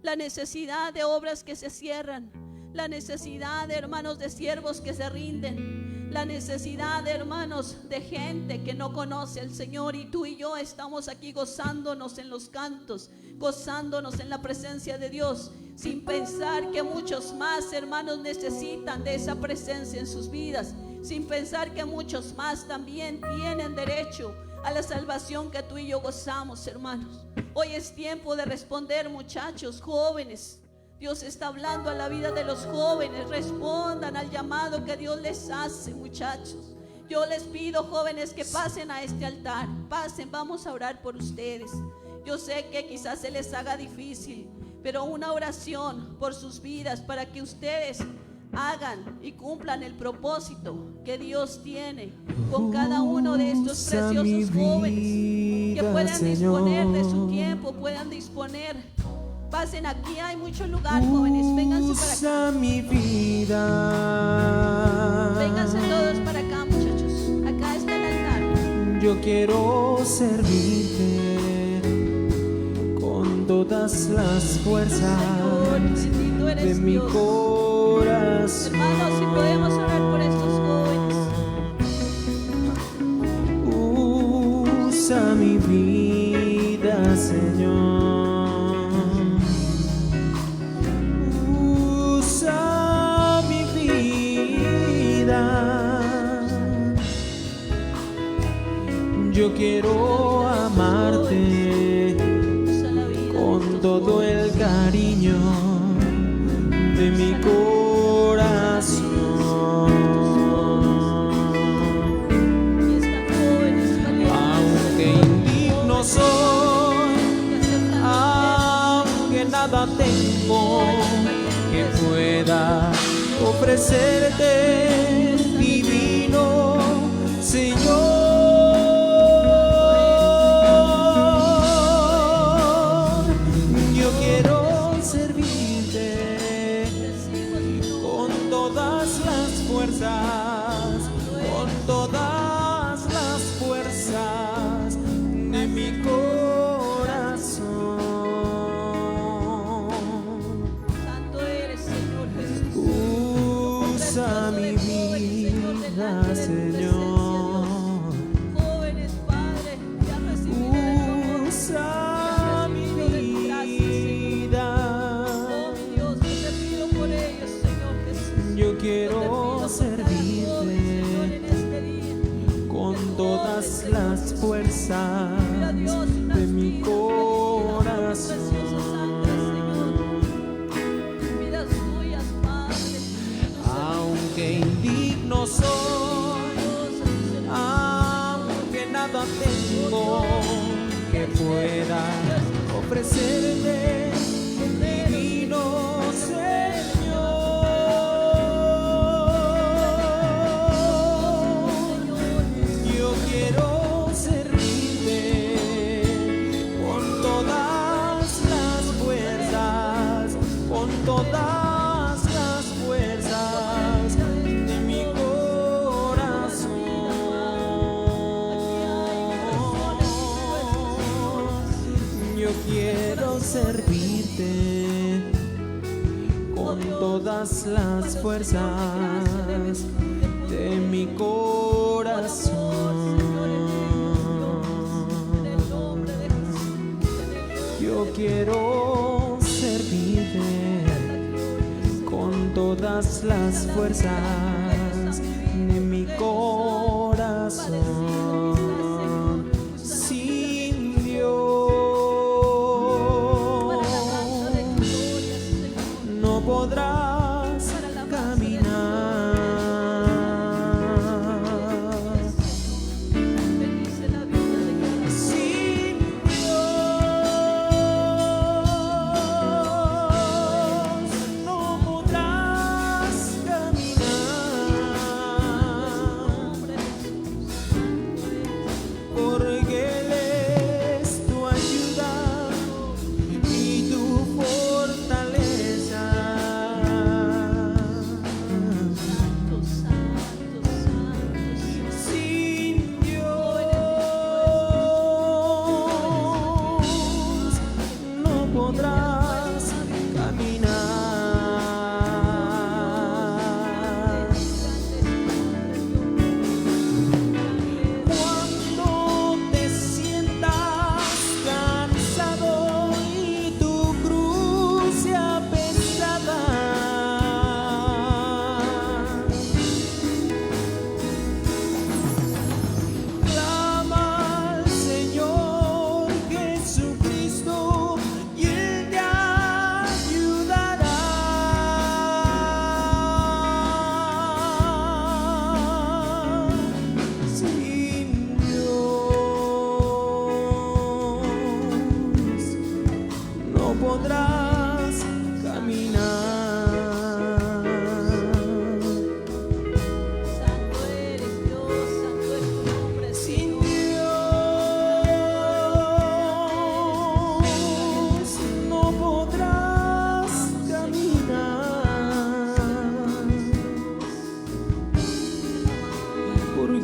[SPEAKER 3] La necesidad de obras que se cierran. La necesidad, hermanos, de siervos que se rinden. La necesidad, hermanos, de gente que no conoce al Señor. Y tú y yo estamos aquí gozándonos en los cantos, gozándonos en la presencia de Dios, sin pensar que muchos más, hermanos, necesitan de esa presencia en sus vidas, sin pensar que muchos más también tienen derecho a la salvación que tú y yo gozamos, hermanos. Hoy es tiempo de responder, muchachos, jóvenes. Dios está hablando a la vida de los jóvenes. Respondan al llamado que Dios les hace, muchachos. Yo les pido, jóvenes, que pasen a este altar. Pasen, vamos a orar por ustedes. Yo sé que quizás se les haga difícil, pero una oración por sus vidas para que ustedes hagan y cumplan el propósito que Dios tiene con cada uno de estos preciosos jóvenes, que puedan disponer de su tiempo, puedan disponer. Pasen aquí, hay mucho lugar, jóvenes, vénganse para acá.
[SPEAKER 2] Usa mi vida.
[SPEAKER 3] Vénganse todos para acá, muchachos. Acá está el altar.
[SPEAKER 2] Yo quiero servirte con todas las fuerzas
[SPEAKER 3] Señor, bendito
[SPEAKER 2] de
[SPEAKER 3] eres
[SPEAKER 2] mi
[SPEAKER 3] Dios.
[SPEAKER 2] corazón.
[SPEAKER 3] Hermanos, si podemos orar por estos jóvenes.
[SPEAKER 2] Usa mi vida, Señor. Usa mi vida. Yo quiero amarte
[SPEAKER 3] Usa la vida.
[SPEAKER 2] con todo el cariño de mi corazón.
[SPEAKER 3] Y están jóvenes, valientes,
[SPEAKER 2] Aunque indigno soy,
[SPEAKER 3] que aceptan
[SPEAKER 2] aunque nada tengo que pueda ofrecerte, divino Señor. Yo quiero servirte con todas las fuerzas, con todas las fuerzas de mi corazón.
[SPEAKER 3] Santo eres, Señor Jesús.
[SPEAKER 2] Usa mi vida, Señor.
[SPEAKER 3] Jóvenes, Padre, que han recibido de tu amor.
[SPEAKER 2] Usa mi
[SPEAKER 3] Oh,
[SPEAKER 2] vida.
[SPEAKER 3] mi Dios, yo te pido por ellos, Señor Jesús.
[SPEAKER 2] Yo
[SPEAKER 3] Te
[SPEAKER 2] quiero
[SPEAKER 3] pido por cada joven,
[SPEAKER 2] servirte
[SPEAKER 3] Señor, en este día.
[SPEAKER 2] con todas las fuerzas
[SPEAKER 3] Mira, Dios, unas
[SPEAKER 2] de mi
[SPEAKER 3] vidas, una preciosa sangre, Señor.
[SPEAKER 2] corazón.
[SPEAKER 3] Vidas tuyas, Padre.
[SPEAKER 2] Aunque indigno soy, aunque nada tengo que pueda ofrecerte, divino Señor. Yo quiero servirte con todas las fuerzas, con todas las fuerzas de mi corazón. Yo quiero servirte con todas las fuerzas de mi corazón. Yo quiero servirte con todas las fuerzas de mi corazón. Sin Dios no podrás caminar.
[SPEAKER 3] Bendice la vida de cada
[SPEAKER 2] Sin Dios no podrás caminar.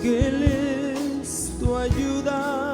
[SPEAKER 2] que Él es tu ayuda.